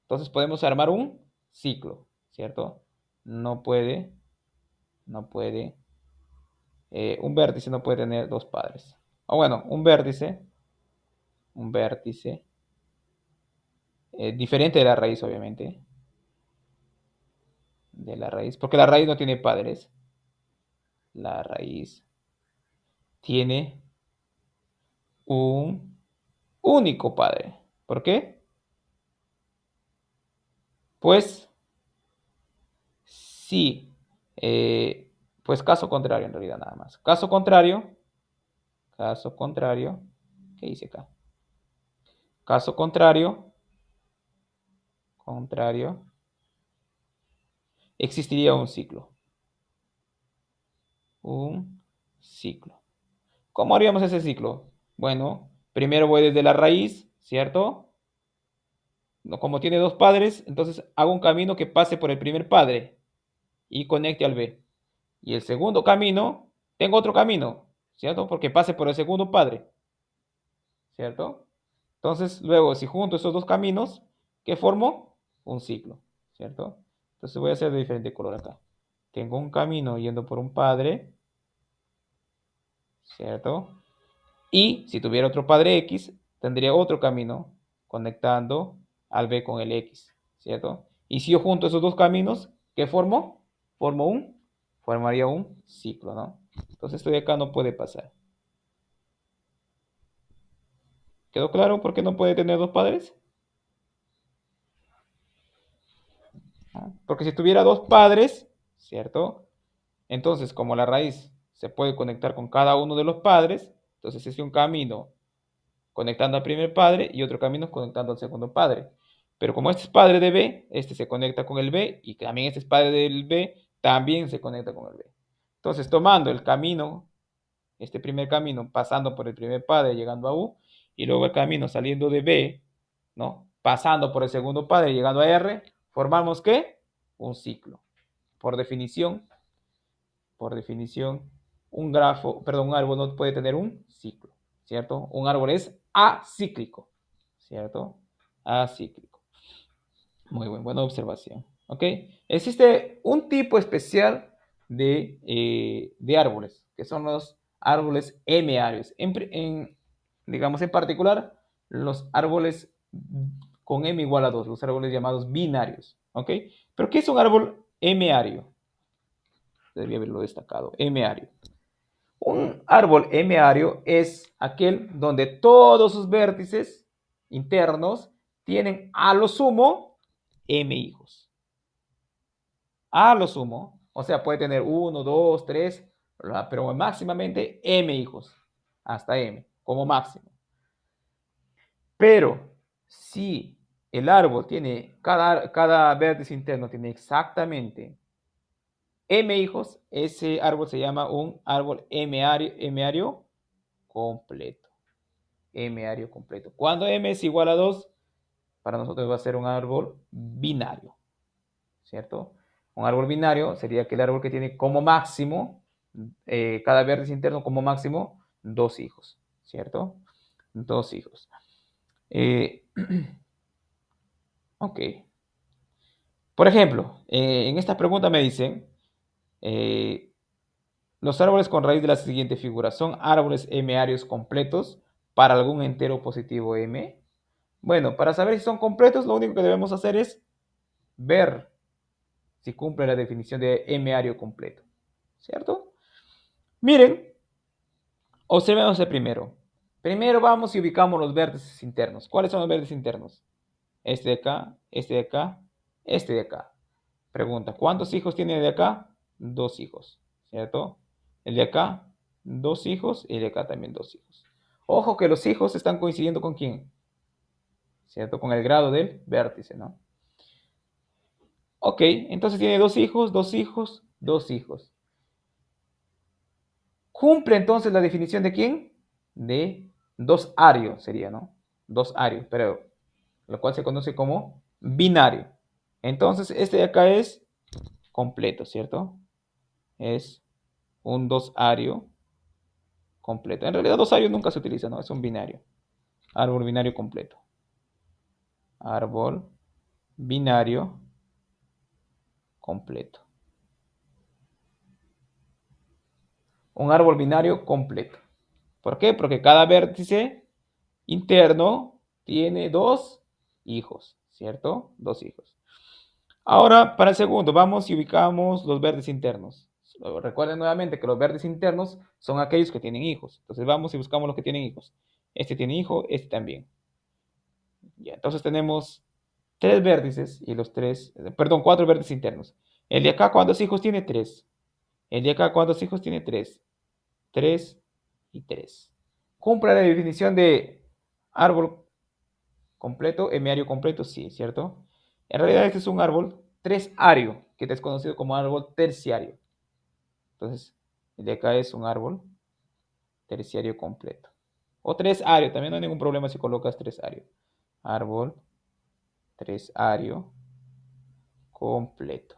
entonces podemos armar un ciclo, ¿cierto? No puede, no puede, un vértice no puede tener dos padres. O bueno, un vértice, diferente de la raíz, obviamente, de la raíz, porque la raíz no tiene padres. La raíz tiene un único padre. ¿Por qué? Pues sí, pues caso contrario en realidad nada más. Caso contrario, ¿qué dice acá? Caso contrario, existiría un ciclo. Un ciclo. ¿Cómo haríamos ese ciclo? Bueno, primero voy desde la raíz, ¿cierto? No, como tiene dos padres, entonces hago un camino que pase por el primer padre y conecte al B. Y el segundo camino, tengo otro camino, ¿cierto? Porque pase por el segundo padre, ¿cierto? Entonces, luego, si junto esos dos caminos, ¿qué formo? Un ciclo, ¿cierto? Entonces voy a hacer de diferente color acá. Tengo un camino yendo por un padre, ¿cierto? Y si tuviera otro padre X, tendría otro camino conectando al B con el X, ¿cierto? Y si yo junto esos dos caminos, ¿qué formo? Formaría un ciclo, ¿no? Entonces esto de acá no puede pasar. ¿Quedó claro por qué no puede tener dos padres? ¿No? Porque si tuviera dos padres, ¿cierto? Entonces, como la raíz se puede conectar con cada uno de los padres, entonces es un camino conectando al primer padre y otro camino conectando al segundo padre. Pero como este es padre de B, este se conecta con el B y también este es padre del B, también se conecta con el B. Entonces, tomando el camino, este primer camino, pasando por el primer padre, llegando a U, y luego el camino saliendo de B, ¿no? Pasando por el segundo padre, llegando a R, formamos ¿qué? Un ciclo. Por definición, un grafo, perdón, un árbol no puede tener un ciclo, ¿cierto? Un árbol es acíclico, ¿cierto? Acíclico. Muy buena observación. ¿Ok? Existe un tipo especial de árboles, que son los árboles M-áreos. Digamos, en particular, los árboles con M igual a 2, los árboles llamados binarios. ¿Ok? ¿Pero qué es un árbol M-área? Debería haberlo destacado. M-área. Un árbol M-área es aquel donde todos sus vértices internos tienen a lo sumo M hijos. A lo sumo. O sea, puede tener 1, 2, 3, pero máximamente M hijos. Hasta M, como máximo. Pero si el árbol tiene, cada vértice interno tiene exactamente M hijos, ese árbol se llama un árbol M-área completo. M-área completo. Cuando M es igual a 2, para nosotros va a ser un árbol binario, ¿cierto? Un árbol binario sería aquel árbol que tiene como máximo, cada vértice interno como máximo, dos hijos, ¿cierto? Dos hijos. Ok. Por ejemplo, en esta pregunta me dicen, eh, los árboles con raíz de la siguiente figura son árboles M-áreos completos para algún entero positivo M. Bueno, para saber si son completos, lo único que debemos hacer es ver si cumple la definición de M-área completo, ¿cierto? Miren, observemos el primero. Primero vamos y ubicamos los vértices internos. ¿Cuáles son los vértices internos? Este de acá, este de acá, este de acá. Pregunta, ¿cuántos hijos tiene de acá? Dos hijos, ¿cierto? El de acá, dos hijos, y el de acá también dos hijos. Ojo que los hijos están coincidiendo con quién, ¿cierto? Con el grado del vértice, ¿no? Ok, entonces tiene dos hijos, dos hijos, dos hijos. ¿Cumple entonces la definición de quién? de 2 arios, sería, ¿no? 2 arios, pero lo cual se conoce como binario. Entonces, este de acá es completo, ¿cierto? Es un 2 ario completo. En realidad, 2 arios nunca se utiliza, ¿no? Es un binario. Árbol binario completo. Árbol binario completo. Un árbol binario completo. ¿Por qué? Porque cada vértice interno tiene 2 hijos, ¿cierto? 2 hijos. Ahora, para el segundo, vamos y ubicamos los vértices internos. Recuerden nuevamente que los vértices internos son aquellos que tienen hijos. Entonces vamos y buscamos los que tienen hijos. Este tiene hijo, este también. Ya, entonces tenemos 3 vértices y los 3, perdón, 4 vértices internos. El de acá, ¿cuántos hijos tiene? 3. El de acá, ¿cuántos hijos tiene? 3. 3 y 3. ¿Cumple la definición de árbol completo, hemiario completo? Sí, ¿cierto? En realidad este es un árbol tresario, que es conocido como árbol terciario. Entonces, el de acá es un árbol terciario completo. O tresario, también no hay ningún problema si colocas tresario. Árbol tresario completo.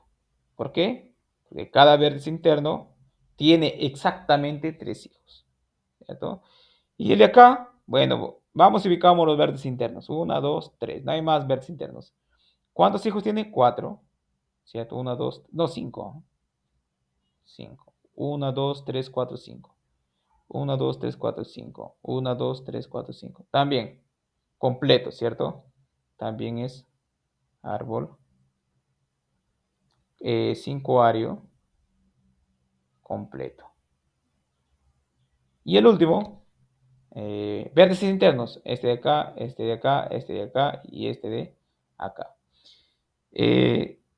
¿Por qué? Porque cada vértice interno tiene exactamente 3 hijos. ¿Cierto? Y el de acá, bueno, vamos y ubicamos los vértices internos. 1, 2, 3. No hay más vértices internos. ¿Cuántos hijos tiene? 4. ¿Cierto? 1, 2, no, 5. 5. 1, 2, 3, 4, 5. 1, 2, 3, 4, 5. 1, 2, 3, 4, 5. También completo, ¿cierto? También es árbol 5 ario completo. Y el último, vértices internos. Este de acá, este de acá, este de acá y este de acá.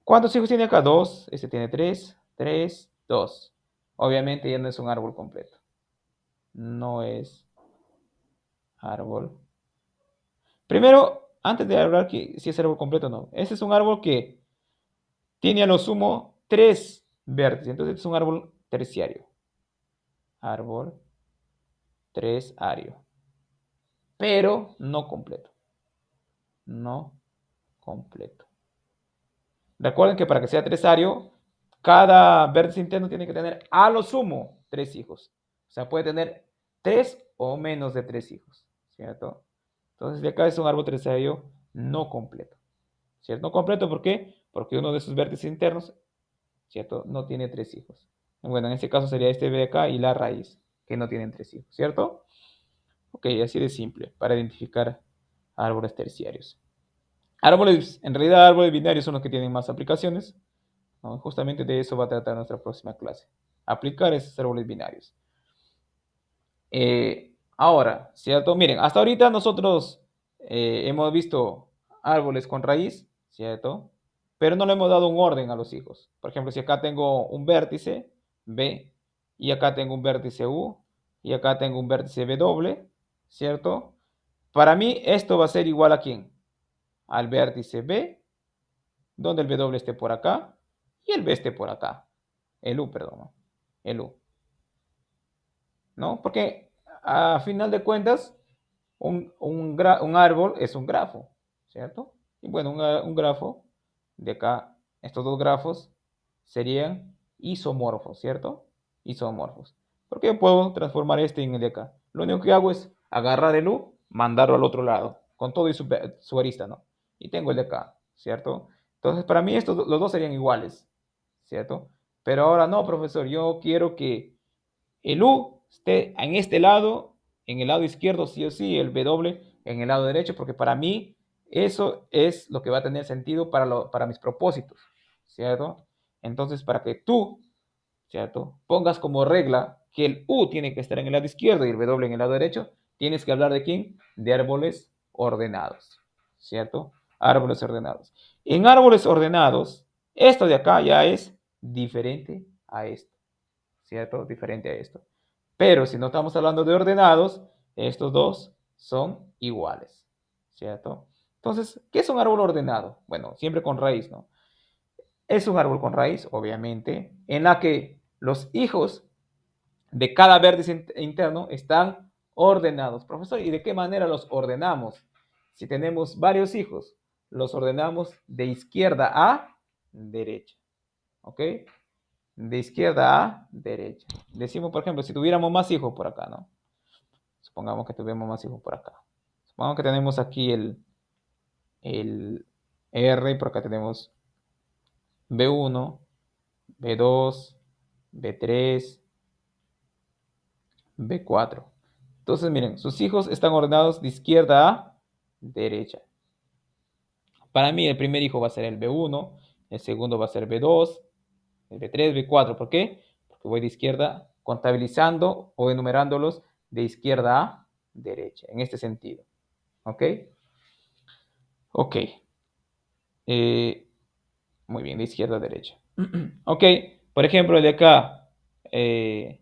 ¿Cuántos hijos tiene acá? 2. Este tiene 3. 3, 2. Obviamente ya no es un árbol completo. No es árbol. Primero, antes de hablar que si es árbol completo o no. Este es un árbol que tiene a lo sumo 3 vértices. Entonces es un árbol terciario. Árbol tresario. Pero no completo. No completo. Recuerden que para que sea tresario, cada vértice interno tiene que tener a lo sumo 3 hijos. O sea, puede tener 3 o menos de 3 hijos, ¿cierto? Entonces, de acá es un árbol tresario no completo, ¿cierto? No completo, ¿por qué? Porque uno de sus vértices internos, ¿cierto? No tiene 3 hijos. Bueno, en este caso sería este de acá y la raíz, que no tienen 3 hijos, ¿cierto? Ok, así de simple, para identificar árboles terciarios. Árboles, en realidad árboles binarios son los que tienen más aplicaciones, ¿no? Justamente de eso va a tratar nuestra próxima clase. Aplicar esos árboles binarios. Ahora, ¿cierto? Miren, hasta ahorita nosotros hemos visto árboles con raíz, ¿cierto? Pero no le hemos dado un orden a los hijos. Por ejemplo, si acá tengo un vértice B y acá tengo un vértice U y acá tengo un vértice W, ¿cierto? Para mí esto va a ser igual a ¿quién? Al vértice B, donde el W esté por acá y el B esté por acá. El U, perdón. El U. ¿No? Porque a final de cuentas, un árbol es un grafo, ¿cierto? Y bueno, un grafo de acá, estos dos grafos serían isomorfos, ¿cierto? Isomorfos. Porque yo puedo transformar este en el de acá. Lo único que hago es agarrar el U, mandarlo al otro lado, con todo y su arista, ¿no? Y tengo el de acá, ¿cierto? Entonces, para mí estos, los dos serían iguales, ¿cierto? Pero ahora no, profesor, yo quiero que el U esté en este lado, en el lado izquierdo, sí o sí, el W en el lado derecho, porque para mí eso es lo que va a tener sentido para mis propósitos, ¿cierto? Entonces, para que tú, ¿cierto? Pongas como regla que el U tiene que estar en el lado izquierdo y el W en el lado derecho, tienes que hablar de quién? De árboles ordenados, ¿cierto? Árboles ordenados. En árboles ordenados, esto de acá ya es diferente a esto. ¿Cierto? Diferente a esto. Pero si no estamos hablando de ordenados, estos dos son iguales, ¿cierto? Entonces, ¿qué es un árbol ordenado? Bueno, siempre con raíz, ¿no? Es un árbol con raíz, obviamente, en la que los hijos de cada vértice interno están ordenados. Profesor, ¿y de qué manera los ordenamos? Si tenemos varios hijos, los ordenamos de izquierda a derecha. ¿Ok? De izquierda a derecha. Decimos, por ejemplo, si tuviéramos más hijos por acá, ¿no? Supongamos que tuviéramos más hijos por acá. Supongamos que tenemos aquí el R, y por acá tenemos B1, B2, B3, B4. Entonces, miren, sus hijos están ordenados de izquierda a derecha. Para mí, el primer hijo va a ser el B1, el segundo va a ser B2, el B3, B4. ¿Por qué? Porque voy de izquierda, contabilizando o enumerándolos de izquierda a derecha, en este sentido. ¿Ok? Ok. Muy bien, de izquierda a derecha. Ok, por ejemplo, el de acá. En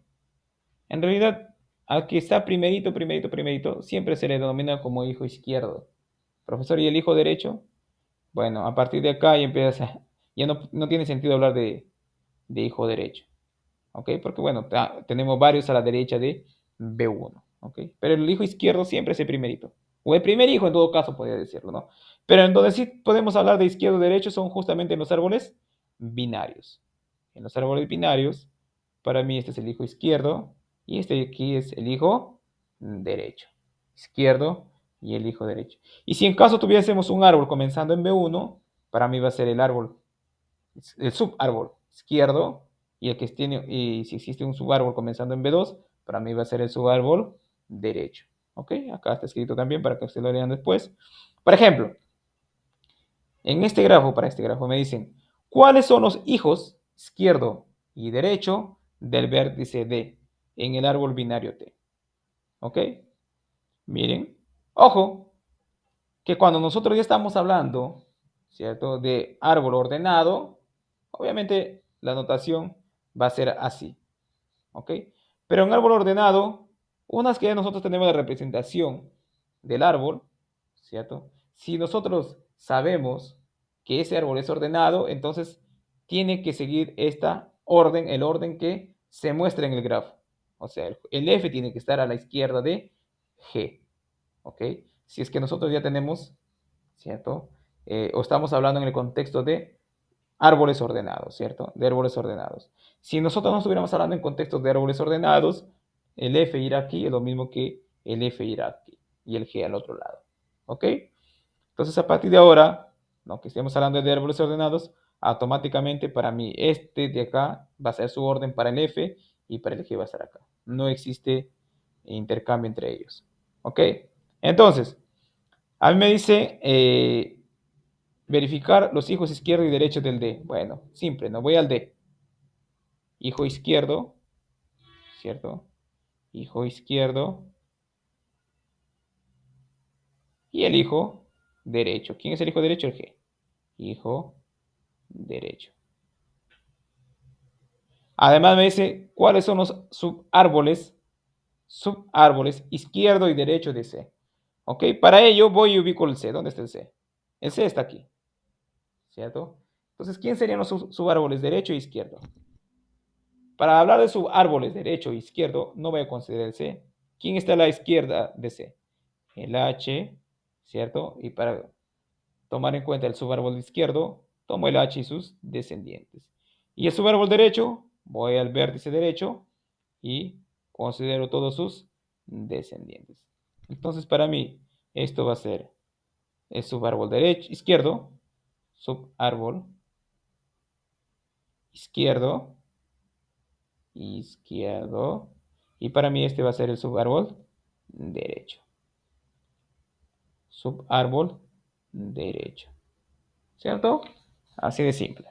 realidad, al que está primerito, primerito, primerito, siempre se le denomina como hijo izquierdo. Profesor, ¿y el hijo derecho? Bueno, a partir de acá ya empiezas ya no tiene sentido hablar de hijo derecho. ¿Ok? Porque bueno, tenemos varios a la derecha de B1. ¿Ok? Pero el hijo izquierdo siempre es el primerito. O el primer hijo en todo caso, podría decirlo, ¿no? Pero en donde sí podemos hablar de izquierdo y derecho son justamente en los árboles binarios. En los árboles binarios, para mí este es el hijo izquierdo y este de aquí es el hijo derecho. Izquierdo y el hijo derecho. Y si en caso tuviésemos un árbol comenzando en B1, para mí va a ser el árbol, el subárbol izquierdo, y el que tiene, y si existe un subárbol comenzando en B2, para mí va a ser el subárbol derecho. ¿Ok? Acá está escrito también para que se lo lean después. Por ejemplo, en este grafo, para este grafo me dicen, ¿cuáles son los hijos izquierdo y derecho del vértice D en el árbol binario T? ¿Ok? Miren, ojo, que cuando nosotros ya estamos hablando, ¿cierto? De árbol ordenado, obviamente la notación va a ser así, ¿ok? Pero en árbol ordenado, una vez que ya nosotros tenemos la representación del árbol, ¿cierto? Si nosotros sabemos que ese árbol es ordenado, entonces tiene que seguir esta orden, el orden que se muestra en el grafo. O sea, el F tiene que estar a la izquierda de G, ¿ok? Si es que nosotros ya tenemos, ¿cierto? O estamos hablando en el contexto de árboles ordenados, ¿cierto? De árboles ordenados. Si nosotros no estuviéramos hablando en contextos de árboles ordenados, el F irá aquí es lo mismo que el F irá aquí y el G al otro lado, ¿ok? Entonces, a partir de ahora, aunque estemos hablando de árboles ordenados, automáticamente para mí este de acá va a ser su orden para el F y para el G va a estar acá. No existe intercambio entre ellos, ¿ok? Entonces, a mí me dice verificar los hijos izquierdo y derecho del D. Bueno, simple, no voy al D. Hijo izquierdo, ¿cierto? Hijo izquierdo y el hijo derecho. ¿Quién es el hijo derecho? El G. Hijo derecho. Además me dice cuáles son los subárboles izquierdo y derecho de C. ¿Ok? Para ello voy y ubico el C. ¿Dónde está el C? El C está aquí, ¿cierto? Entonces, ¿quién serían los subárboles derecho e izquierdo? Para hablar de subárboles derecho e izquierdo, no voy a considerar el C. ¿Quién está a la izquierda de C? El H, ¿cierto? Y para tomar en cuenta el subárbol izquierdo, tomo el H y sus descendientes. Y el subárbol derecho, voy al vértice derecho y considero todos sus descendientes. Entonces, para mí, esto va a ser el subárbol derecho, izquierdo, subárbol izquierdo, izquierdo, y para mí este va a ser el subárbol derecho. Subárbol derecho. ¿Cierto? Así de simple.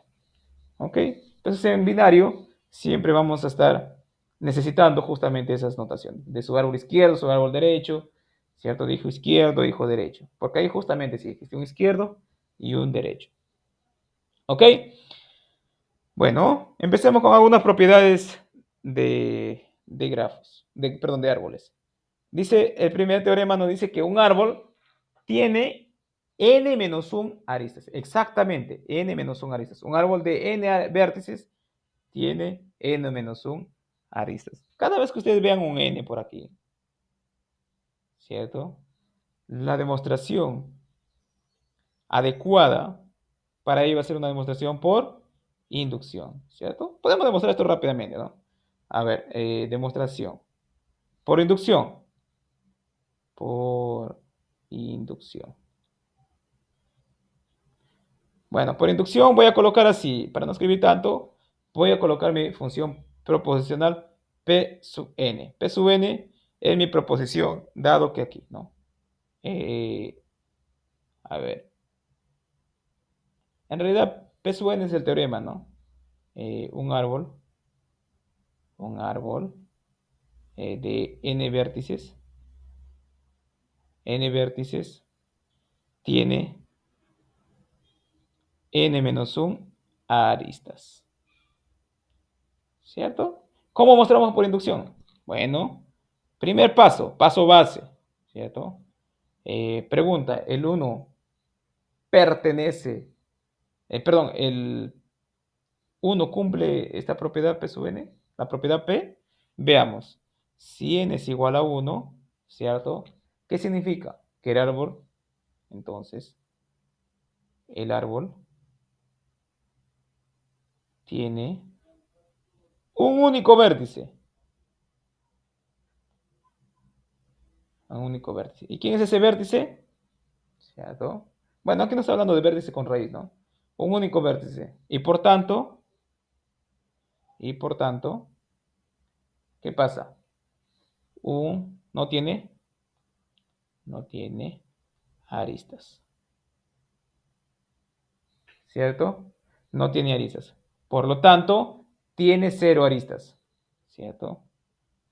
¿Ok? Entonces en binario siempre vamos a estar necesitando justamente esas notaciones. De subárbol izquierdo, subárbol derecho, ¿cierto? De hijo izquierdo, hijo derecho. Porque ahí justamente sí existe un izquierdo y un derecho. ¿Ok? Bueno, empecemos con algunas propiedades de grafos, perdón, de árboles. Dice, el primer teorema nos dice que un árbol tiene n-1 aristas. Exactamente, n-1 aristas. Un árbol de n vértices tiene n-1 aristas. Cada vez que ustedes vean un n por aquí, ¿cierto? La demostración adecuada para ello va a ser una demostración por inducción, ¿cierto? Podemos demostrar esto rápidamente, ¿no? A ver, demostración por inducción. Por inducción. Bueno, por inducción voy a colocar así, para no escribir tanto, voy a colocar mi función proposicional P sub n. P sub n es mi proposición, dado que aquí, ¿no? A ver, en realidad P sub n es el teorema, ¿no? Un árbol de n vértices tiene n-1 aristas. ¿Cierto? ¿Cómo mostramos por inducción? Bueno, primer paso, paso base, ¿cierto? Pregunta, ¿el 1 pertenece, perdón, el 1 cumple esta propiedad P sub n? La propiedad P, veamos, si n es igual a 1, ¿cierto? ¿Qué significa? Que el árbol, entonces, el árbol tiene un único vértice. Un único vértice. ¿Y quién es ese vértice? ¿Cierto? Bueno, aquí no está hablando de vértice con raíz, ¿no? Un único vértice. Y por tanto, ¿qué pasa? No tiene aristas. ¿Cierto? No tiene aristas. Por lo tanto, tiene cero aristas. ¿Cierto?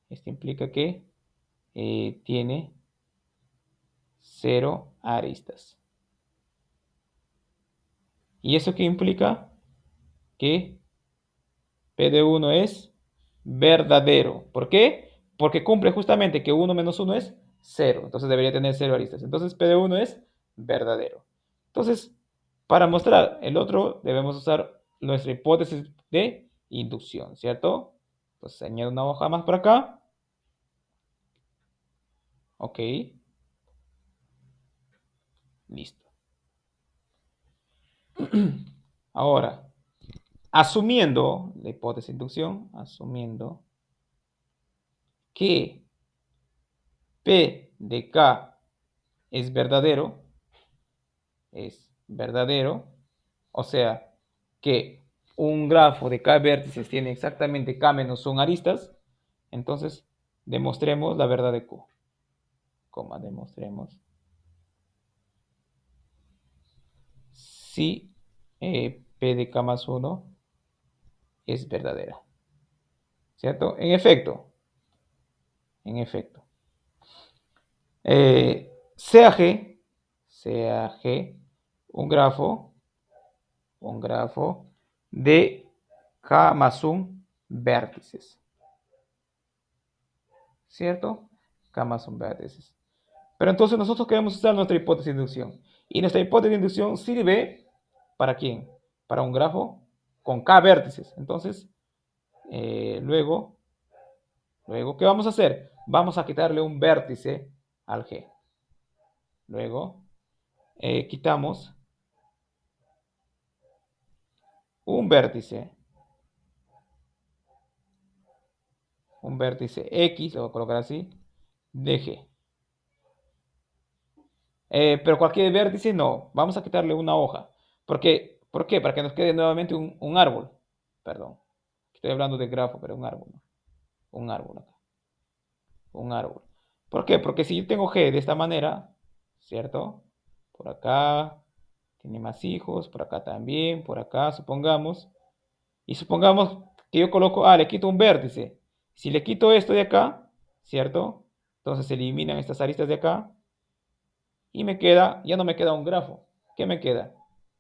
Esto implica que tiene cero aristas. ¿Y eso qué implica? Que P de 1 es verdadero. ¿Por qué? Porque cumple justamente que 1 menos 1 es 0. Entonces debería tener 0 aristas. Entonces P de 1 es verdadero. Entonces, para mostrar el otro, debemos usar nuestra hipótesis de inducción, ¿cierto? Entonces añado una hoja más por acá. Ok. Listo. Ahora, asumiendo la hipótesis de inducción, asumiendo que P de K es verdadero, o sea, que un grafo de K vértices tiene exactamente K menos 1 aristas, entonces demostremos la verdad de Q, demostremos si P de K más 1 es verdadera, ¿cierto? En efecto, sea G un grafo de K más 1 vértices, ¿cierto? K más 1 vértices. Pero entonces nosotros queremos usar nuestra hipótesis de inducción. Y nuestra hipótesis de inducción sirve ¿para quién? Para un grafo con K vértices. Entonces, luego, ¿qué vamos a hacer? Vamos a quitarle un vértice al G. Luego, quitamos un vértice X, lo voy a colocar así, de G. Pero cualquier vértice no, vamos a quitarle una hoja. ¿Por qué? Para que nos quede nuevamente un árbol. Perdón, estoy hablando de grafo, pero un árbol, ¿no? Un árbol acá, un árbol. ¿Por qué? Porque si yo tengo G de esta manera, ¿cierto? Por acá tiene más hijos, por acá también, por acá, supongamos. Y supongamos que yo coloco, le quito un vértice. Si le quito esto de acá, ¿cierto? Entonces se eliminan estas aristas de acá y ya no me queda un grafo. ¿Qué me queda?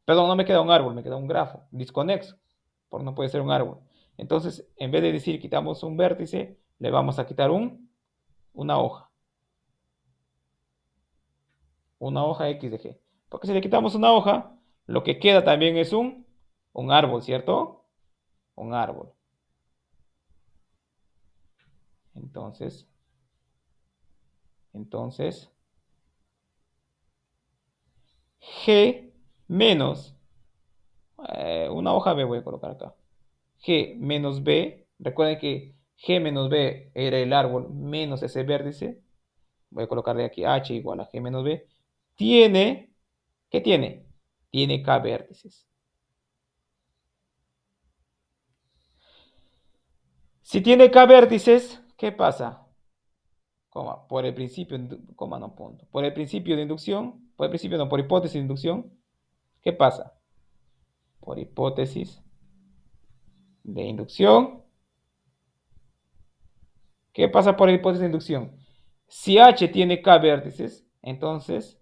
Perdón, no me queda un árbol, me queda un grafo desconexo, porque no puede ser un árbol. Entonces, en vez de decir quitamos un vértice, le vamos a quitar una hoja, X de G. Porque si le quitamos una hoja, lo que queda también es un árbol, ¿cierto? Un árbol. Entonces, Entonces, G menos, una hoja B voy a colocar acá. G menos B, recuerden que G menos B era el árbol menos ese vértice. Voy a colocarle aquí H igual a G menos B. Tiene, ¿qué tiene? Tiene K vértices. Si tiene K vértices, ¿qué pasa? Coma, por el principio, coma no punto. Por el principio de inducción, por el principio no, por hipótesis de inducción, ¿qué pasa? Por hipótesis de inducción, ¿qué pasa por hipótesis de inducción? Si H tiene K vértices, entonces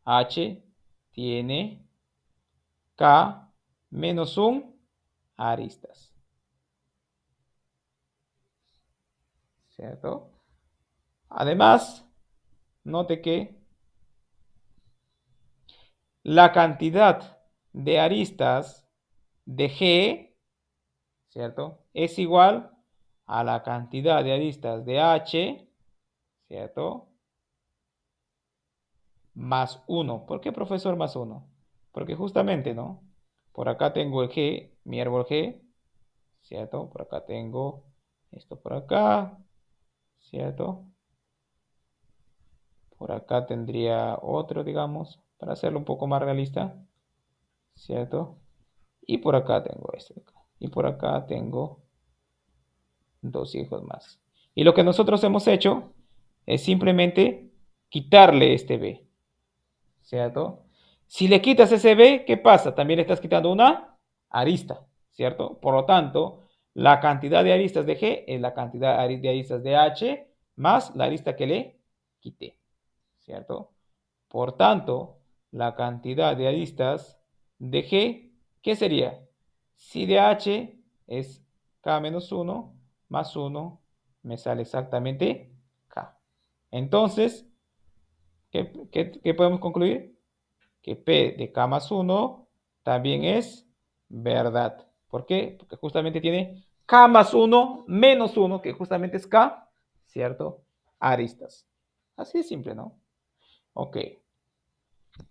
H tiene K menos un aristas. ¿Cierto? Además, note que la cantidad de aristas de G, ¿cierto? Es igual a la cantidad de aristas de H, ¿cierto? Más 1. ¿Por qué, profesor, más 1? Porque justamente, ¿no? Por acá tengo el G, mi árbol G, ¿cierto? Por acá tengo esto por acá, ¿cierto? Por acá tendría otro, digamos, para hacerlo un poco más realista, ¿cierto? Y por acá tengo este de acá. Y por acá tengo dos hijos más. Y lo que nosotros hemos hecho es simplemente quitarle este B, ¿cierto? Si le quitas ese B, ¿qué pasa? También le estás quitando una arista, ¿cierto? Por lo tanto, la cantidad de aristas de G es la cantidad de aristas de H más la arista que le quité, ¿cierto? Por tanto, la cantidad de aristas de G, ¿qué sería? Si de H es K menos 1 más 1, me sale exactamente K. Entonces, ¿qué podemos concluir? Que P de K más 1 también es verdad. ¿Por qué? Porque justamente tiene K más 1 menos 1, que justamente es K, ¿cierto? Aristas. Así de simple, ¿no? Ok.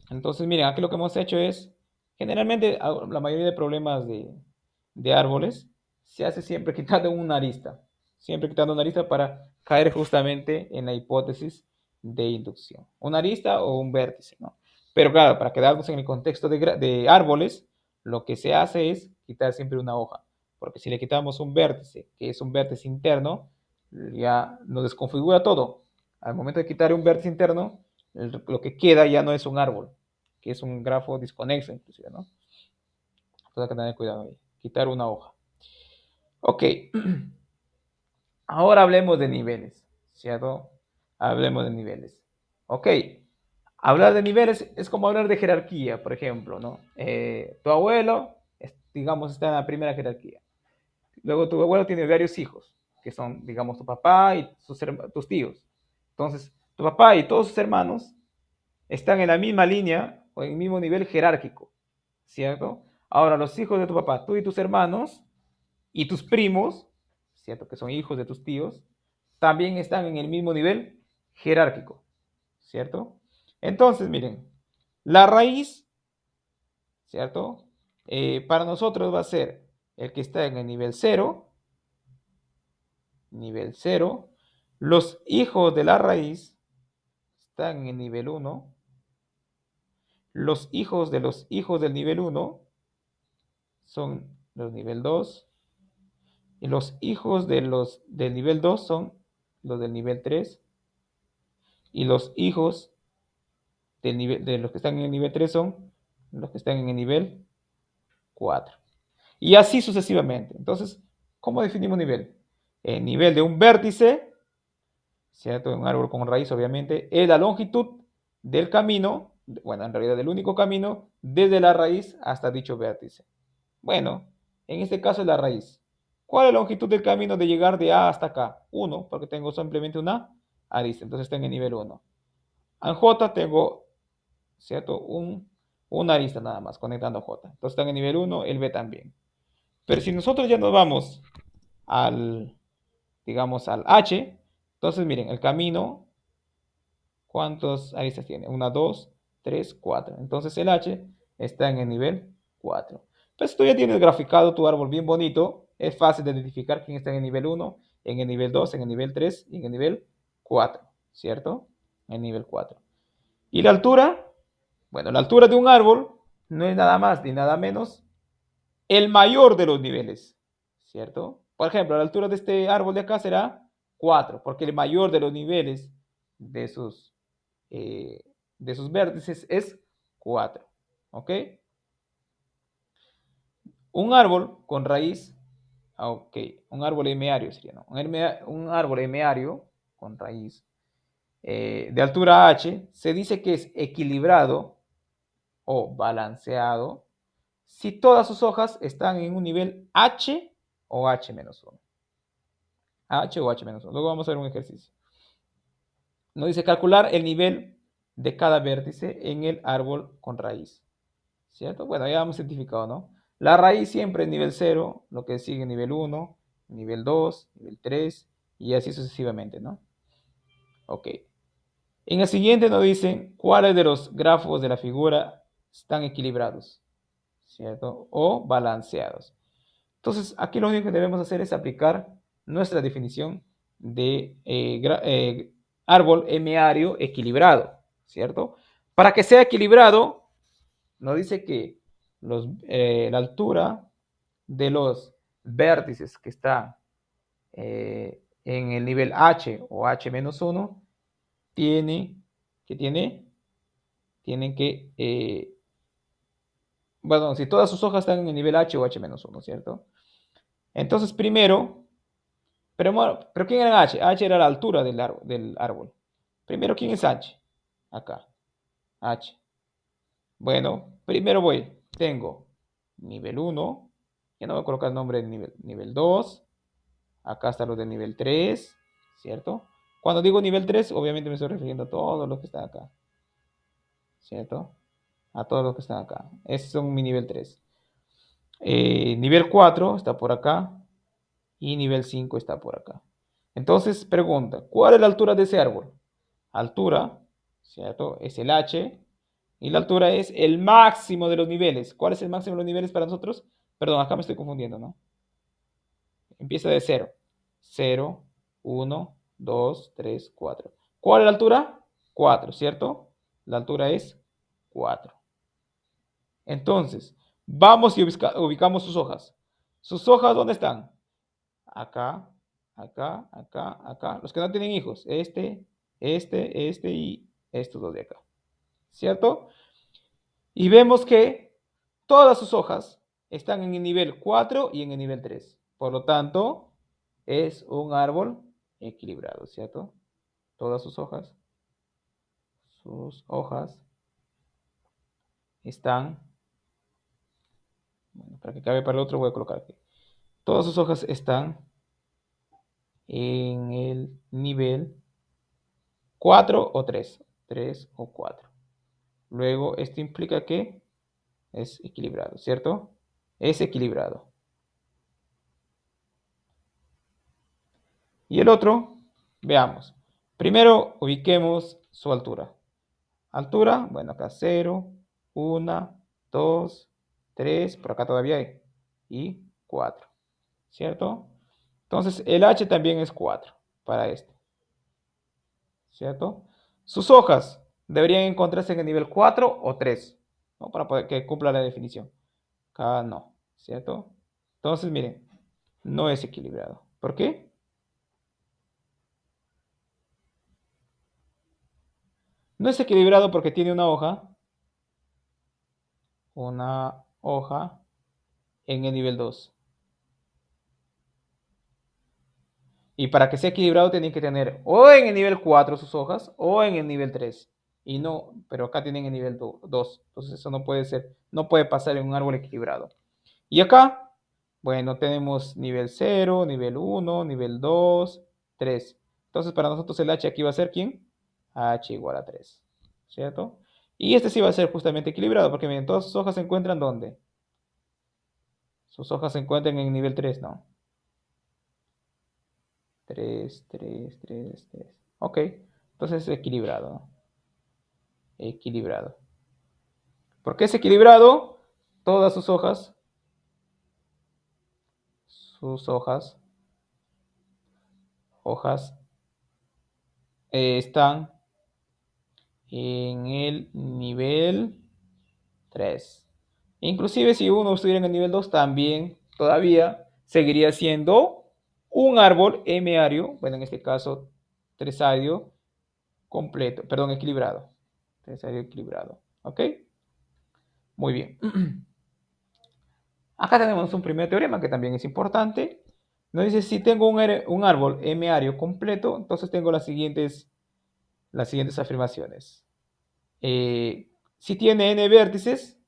Entonces, miren, aquí lo que hemos hecho es, generalmente la mayoría de problemas de árboles se hace siempre quitando una arista, siempre quitando una arista para caer justamente en la hipótesis de inducción. Una arista o un vértice, ¿no? Pero claro, para quedarnos en el contexto de árboles, lo que se hace es quitar siempre una hoja, porque si le quitamos un vértice, que es un vértice interno, ya nos desconfigura todo. Al momento de quitar un vértice interno, lo que queda ya no es un árbol, que es un grafo desconexo inclusive, ¿no? Entonces hay que tener cuidado ahí, quitar una hoja. Ok, ahora hablemos de niveles, ¿cierto? Hablemos de niveles. Ok, hablar de niveles es como hablar de jerarquía, por ejemplo, ¿no? Tu abuelo, digamos, está en la primera jerarquía. Luego tu abuelo tiene varios hijos, que son, digamos, tu papá y tus tíos. Entonces, tu papá y todos sus hermanos están en la misma línea o en el mismo nivel jerárquico, ¿cierto? Ahora, los hijos de tu papá, tú y tus hermanos y tus primos, ¿cierto? Que son hijos de tus tíos, también están en el mismo nivel jerárquico, ¿cierto? Entonces, miren, la raíz, ¿cierto? Para nosotros va a ser el que está en el nivel nivel 0. Los hijos de la raíz están en el nivel 1. Los hijos de los hijos del nivel 1 son los nivel 2 y los hijos de los del nivel 2 son los del nivel 3 y los hijos de los que están en el nivel 3 son los que están en el nivel 4. Y así sucesivamente. Entonces, ¿cómo definimos nivel? El nivel de un vértice, ¿cierto? Un árbol con raíz, obviamente, es la longitud del camino, bueno, en realidad del único camino, desde la raíz hasta dicho vértice. Bueno, en este caso es la raíz. ¿Cuál es la longitud del camino de llegar de A hasta acá? 1, porque tengo simplemente una arista, entonces está en el nivel 1. En J tengo, ¿cierto? Una arista nada más, conectando J. Entonces está en el nivel 1, el B también. Pero si nosotros ya nos vamos al, digamos, al H, Entonces, miren, el camino, ¿cuántas aristas tiene? 1, 2, 3, 4. Entonces el H está en el nivel 4. Pues tú ya tienes graficado tu árbol bien bonito. Es fácil de identificar quién está en el nivel 1, en el nivel 2, en el nivel 3 y en el nivel 4, ¿cierto? En el nivel 4. ¿Y la altura? Bueno, la altura de un árbol no es nada más ni nada menos el mayor de los niveles, ¿cierto? Por ejemplo, la altura de este árbol de acá será 4, porque el mayor de los niveles de sus, eh, de sus vértices es 4, ¿ok? Un árbol con raíz, ok, un árbol hemiario sería, ¿no? Un árbol hemiario con raíz de altura h se dice que es equilibrado o balanceado si todas sus hojas están en un nivel h o h-1. H o H-1. Luego vamos a ver un ejercicio. Nos dice calcular el nivel de cada vértice en el árbol con raíz. ¿Cierto? Bueno, ya hemos identificado, ¿no? La raíz siempre es nivel 0, lo que sigue nivel 1, nivel 2, nivel 3 y así sucesivamente, ¿no? Ok. En el siguiente nos dicen cuáles de los grafos de la figura están equilibrados, ¿cierto? O balanceados. Entonces, aquí lo único que debemos hacer es aplicar nuestra definición de árbol hemiario equilibrado, ¿cierto? Para que sea equilibrado, nos dice que la altura de los vértices que están en el nivel H o H-1 tiene, que tienen que, bueno, si todas sus hojas están en el nivel H o H-1, ¿cierto? Entonces, pero ¿quién era H? H era la altura del árbol. Primero, ¿quién es H? Acá, H. Bueno, primero voy. Tengo nivel 1. Ya no voy a colocar el nombre del nivel 2. Acá está lo del nivel 3, ¿cierto? Cuando digo nivel 3, obviamente me estoy refiriendo a todos los que están acá, ¿cierto? A todos los que están acá. Esos son mi nivel 3. Nivel 4 está por acá y nivel 5 está por acá. Entonces, pregunta, ¿cuál es la altura de ese árbol? Altura, ¿cierto? Es el H y la altura es el máximo de los niveles. ¿Cuál es el máximo de los niveles para nosotros? Perdón, acá me estoy confundiendo, ¿no? Empieza de 0. 0, 1, 2, 3, 4. ¿Cuál es la altura? 4, ¿cierto? La altura es 4. Entonces, vamos y ubicamos sus hojas. ¿Sus hojas dónde están? Acá, acá, acá, acá. Los que no tienen hijos. Este y estos dos de acá. ¿Cierto? Y vemos que todas sus hojas están en el nivel 4 y en el nivel 3. Por lo tanto, es un árbol equilibrado, ¿cierto? Todas sus hojas están, bueno, para que cabe para el otro voy a colocar aquí. Todas sus hojas están en el nivel 4 o 3. 3 o 4. Luego, esto implica que es equilibrado, ¿cierto? Es equilibrado. Y el otro, veamos. Primero, ubiquemos su altura. Altura, bueno, acá 0, 1, 2, 3, por acá todavía hay, y 4, ¿cierto? Entonces, el H también es 4 para este, ¿cierto? Sus hojas deberían encontrarse en el nivel 4 o 3, ¿no? Para poder que cumpla la definición. Acá no, ¿cierto? Entonces, miren, no es equilibrado. ¿Por qué? No es equilibrado porque tiene una hoja en el nivel 2. Y para que sea equilibrado tienen que tener o en el nivel 4 sus hojas o en el nivel 3. Y no, pero acá tienen el nivel 2. Entonces eso no puede ser, no puede pasar en un árbol equilibrado. Y acá, bueno, tenemos nivel 0, nivel 1, nivel 2, 3. Entonces para nosotros el H aquí va a ser ¿quién? H igual a 3. ¿Cierto? Y este sí va a ser justamente equilibrado, porque miren, todas sus hojas se encuentran ¿dónde? Sus hojas se encuentran en el nivel 3, ¿no? 3, 3, 3, 3. Ok, entonces es equilibrado, ¿no? Equilibrado. ¿Por qué es equilibrado? Todas sus hojas están en el nivel 3. Inclusive si uno estuviera en el nivel 2 también todavía seguiría siendo un árbol M-ario, bueno, en este caso tresario completo, perdón, equilibrado. Tresario equilibrado, ¿ok? Muy bien. Acá tenemos un primer teorema que también es importante. Nos dice, si tengo un árbol M-ario completo, entonces tengo las siguientes afirmaciones. Si tiene n vértices,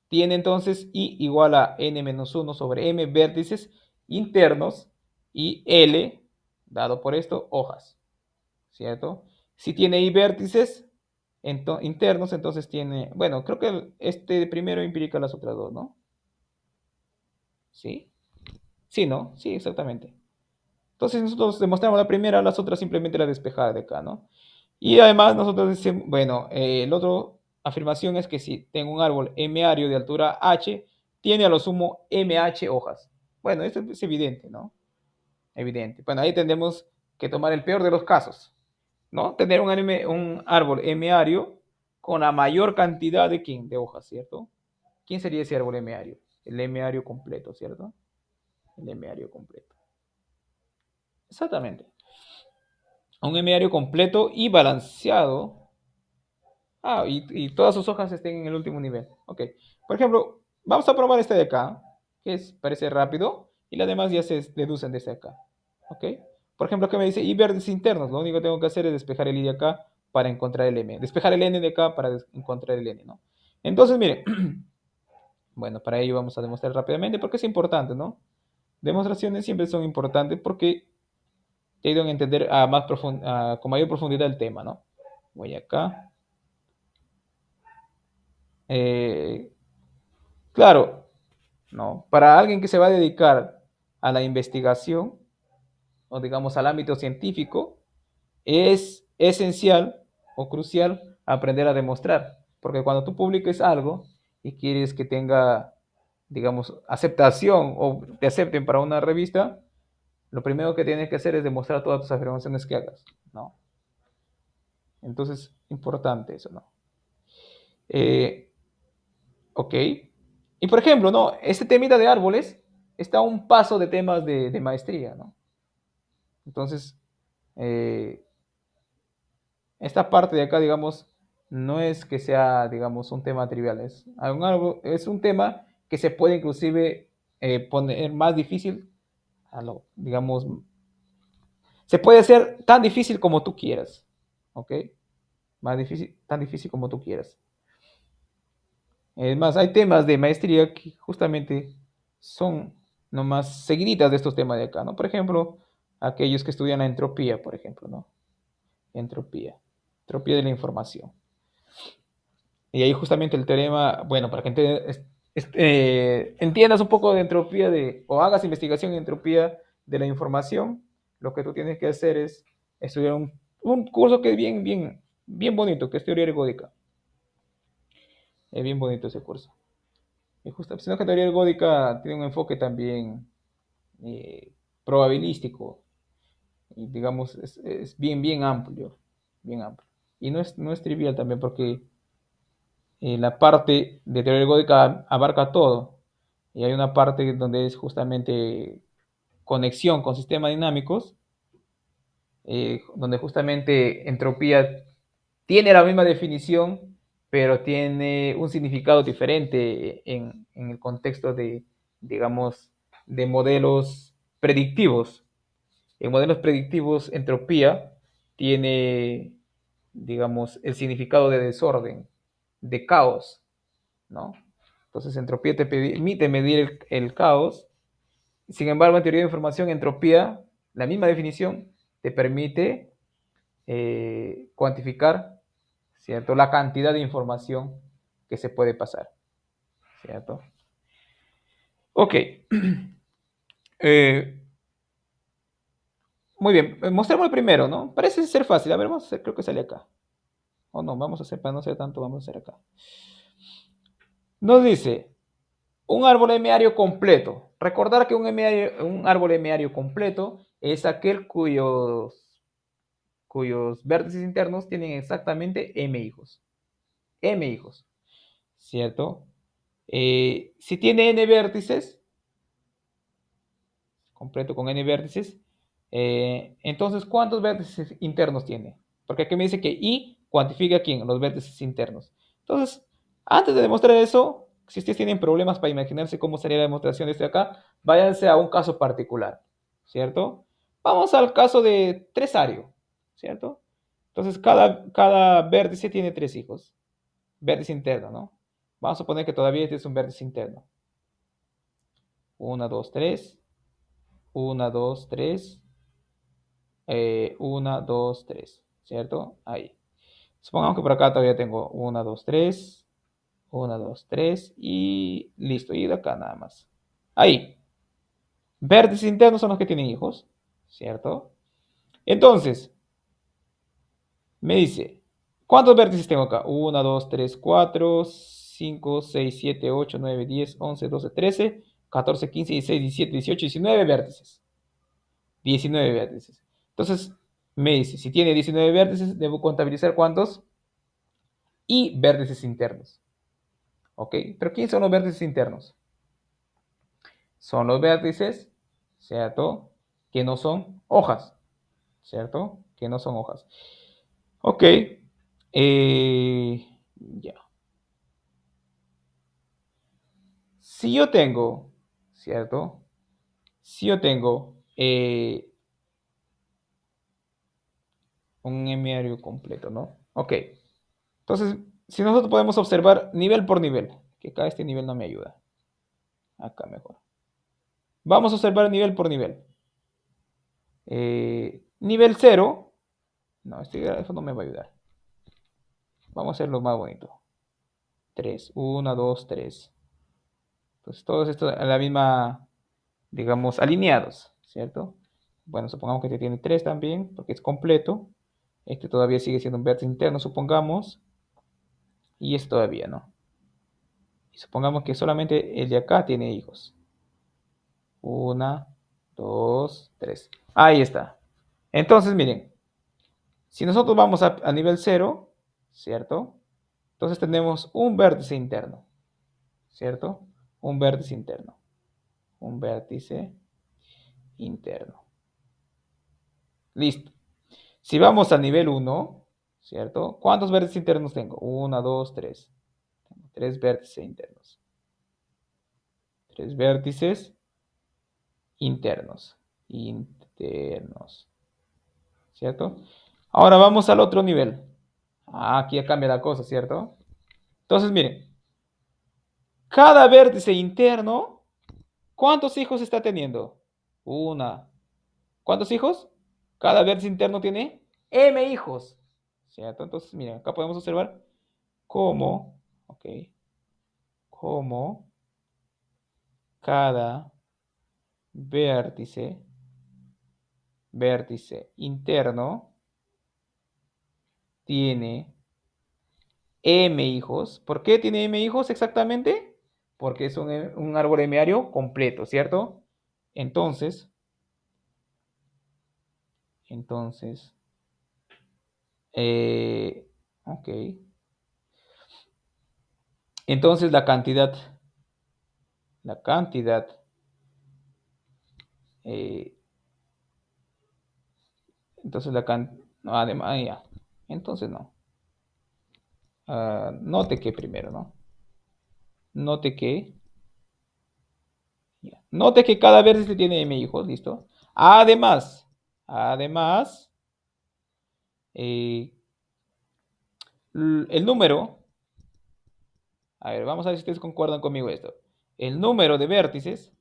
tiene entonces I igual a n-1 sobre m vértices internos y L, dado por esto, hojas, ¿cierto? Si tiene I vértices internos, entonces tiene, bueno, creo que este primero implica las otras dos, ¿no? ¿Sí? Sí, ¿no? Sí, exactamente. Entonces nosotros demostramos la primera, las otras simplemente la despejada de acá, ¿no? Y además nosotros decimos, bueno, el otro afirmación es que si tengo un árbol M-ario de altura H, tiene a lo sumo MH hojas. Bueno, esto es evidente, ¿no? Evidente. Bueno, ahí tendremos que tomar el peor de los casos, ¿no? Tener un árbol M-ario con la mayor cantidad de, ¿quién? De hojas, ¿cierto? ¿Quién sería ese árbol M-ario? El M-ario completo, ¿cierto? El M-ario completo. Exactamente. Un hemiario completo y balanceado. Y todas sus hojas estén en el último nivel. Ok. Por ejemplo, vamos a probar este de acá, parece rápido, y las demás ya se deducen desde acá. Ok. Por ejemplo, ¿qué me dice? Y vértices internos. Lo único que tengo que hacer es despejar el I de acá para encontrar el M. Despejar el N de acá para encontrar el N, ¿no? Entonces, mire, bueno, para ello vamos a demostrar rápidamente porque es importante, ¿no? Demostraciones siempre son importantes porque te ayudan a entender con mayor profundidad el tema, ¿no? Voy acá. Eh, claro, ¿no? Para alguien que se va a dedicar a la investigación o digamos al ámbito científico, es esencial o crucial aprender a demostrar, porque cuando tú publiques algo y quieres que tenga, digamos, aceptación o te acepten para una revista, lo primero que tienes que hacer es demostrar todas tus afirmaciones que hagas, ¿no? Entonces, importante eso, ¿no? Eh, ok. Y por ejemplo, ¿no? Este temita de árboles está a un paso de temas de maestría, ¿no? Entonces, eh, esta parte de acá, digamos, no es que sea, digamos, un tema trivial, es un tema que se puede inclusive poner más difícil, digamos, se puede hacer tan difícil como tú quieras, ¿ok? Más difícil, tan difícil como tú quieras. Es más, hay temas de maestría que justamente son nomás seguiditas de estos temas de acá, ¿no? Por ejemplo, aquellos que estudian la entropía, por ejemplo, ¿no? Entropía, entropía de la información. Y ahí justamente el teorema, bueno, para que entiendas un poco de entropía o hagas investigación en entropía de la información, lo que tú tienes que hacer es estudiar un curso que es bien, bien, bien bonito, que es teoría ergódica. Es bien bonito ese curso. Y justo, sino que teoría ergódica tiene un enfoque también probabilístico y digamos es bien, bien amplio, bien amplio. Y no es trivial también porque la parte de teoría ergódica abarca todo. Y hay una parte donde es justamente conexión con sistemas dinámicos, donde justamente entropía tiene la misma definición, pero tiene un significado diferente en el contexto de, digamos, de modelos predictivos. En modelos predictivos, entropía tiene, digamos, el significado de desorden, de caos, ¿no? Entonces, entropía te permite medir el caos. Sin embargo, en teoría de información, entropía, la misma definición, te permite cuantificar, ¿cierto? La cantidad de información que se puede pasar, ¿cierto? Ok. Eh, Muy bien, mostremos el primero, ¿no? Parece ser fácil. A ver, vamos a hacer, creo que sale acá. O no, vamos a hacer, para no ser tanto, vamos a hacer acá. Nos dice, un árbol hemiario completo. Recordar que un árbol hemiario completo es aquel cuyos vértices internos tienen exactamente m hijos. M hijos, ¿cierto? Si tiene n vértices, completo con n vértices, entonces, ¿cuántos vértices internos tiene? Porque aquí me dice que I cuantifica quién, los vértices internos. Entonces, antes de demostrar eso, si ustedes tienen problemas para imaginarse cómo sería la demostración de este acá, váyanse a un caso particular, ¿cierto? Vamos al caso de tresario, ¿cierto? Entonces, cada vértice tiene tres hijos. Vértice interno, ¿no? Vamos a suponer que todavía este es un vértice interno. 1, 2, 3. 1, 2, 3. 1, 2, 3, ¿cierto? Ahí. Supongamos que por acá todavía tengo 1, 2, 3, 1, 2, 3 y listo. Y de acá nada más. Ahí. Vértices internos son los que tienen hijos, ¿cierto? Entonces, me dice, ¿cuántos vértices tengo acá? 1, 2, 3, 4, 5, 6, 7, 8, 9, 10, 11, 12, 13, 14, 15, 16, 17, 18, 19 vértices. 19 vértices. Entonces, me dice, si tiene 19 vértices, debo contabilizar cuántos y vértices internos. ¿Ok? Pero ¿quiénes son los vértices internos? Son los vértices, ¿cierto? Que no son hojas, ¿cierto? Que no son hojas. Ok. Ya. Si yo tengo, ¿cierto? Si yo tengo un hemiario completo, ¿no? Ok. Entonces, si nosotros podemos observar nivel por nivel, que acá este nivel no me ayuda. Acá mejor. Vamos a observar nivel por nivel. Nivel 0. No, eso no me va a ayudar. Vamos a hacerlo más bonito. 3. 1, 2, 3. Pues todos estos a la misma, digamos, alineados, ¿cierto? Bueno, supongamos que este tiene 3 también, porque es completo. Este todavía sigue siendo un vértice interno, supongamos. Y este todavía no. Y supongamos que solamente el de acá tiene hijos. 1, 2, 3. Ahí está. Entonces, miren, si nosotros vamos a nivel 0, ¿cierto? Entonces tenemos un vértice interno, ¿cierto? Un vértice interno. Un vértice interno. Listo. Si vamos a nivel 1, ¿cierto? ¿Cuántos vértices internos tengo? 1, 2, 3. Tengo 3 vértices internos. 3 vértices internos. Internos. ¿Cierto? Ahora vamos al otro nivel. Aquí ya cambia la cosa, ¿cierto? Entonces, miren, cada vértice interno, ¿cuántos hijos está teniendo? Una. ¿Cuántos hijos? Cada vértice interno tiene m hijos, ¿cierto? Entonces, miren, acá podemos observar cómo, ok, cómo cada vértice interno tiene m hijos. ¿Por qué tiene m hijos exactamente? Porque es un árbol hemiario completo, ¿cierto? Entonces, entonces, ok. Entonces la cantidad, eh, entonces no, además, ya. Entonces no. Note que primero, ¿no? Note que, ya. Note que cada vértice tiene m hijos, ¿listo? Además, eh, el número, a ver, vamos a ver si ustedes concuerdan conmigo esto. El número de vértices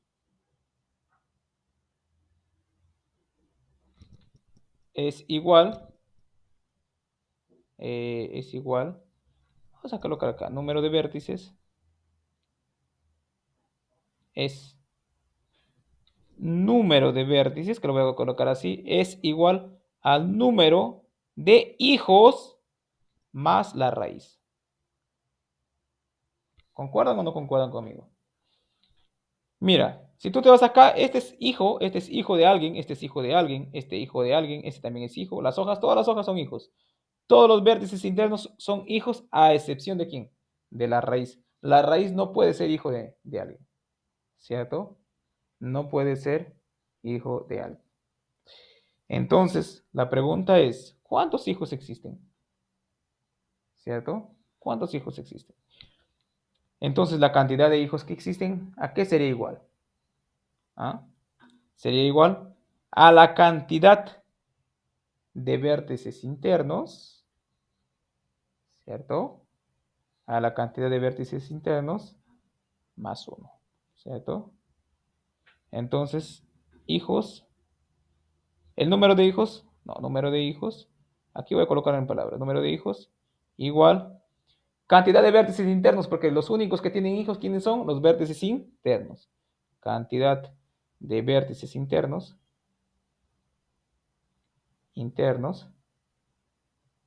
es igual, vamos a colocar acá, número de vértices es número de vértices, que lo voy a colocar así, es igual al número de hijos más la raíz. ¿Concuerdan o no concuerdan conmigo? Mira, si tú te vas acá, este es hijo de alguien, este es hijo de alguien, este hijo de alguien, este también es hijo. Las hojas, todas las hojas son hijos. Todos los vértices internos son hijos a excepción de quién? De la raíz. La raíz no puede ser hijo de alguien, ¿cierto? No puede ser hijo de alguien. Entonces, la pregunta es, ¿cuántos hijos existen? ¿Cierto? ¿Cuántos hijos existen? Entonces, la cantidad de hijos que existen, ¿a qué sería igual? ¿Ah? Sería igual a la cantidad de vértices internos, ¿cierto? A la cantidad de vértices internos más 1, ¿cierto? Entonces, hijos, el número de hijos, no, número de hijos, aquí voy a colocar en palabras, número de hijos igual cantidad de vértices internos, porque los únicos que tienen hijos, ¿quiénes son? Los vértices internos. Cantidad de vértices internos,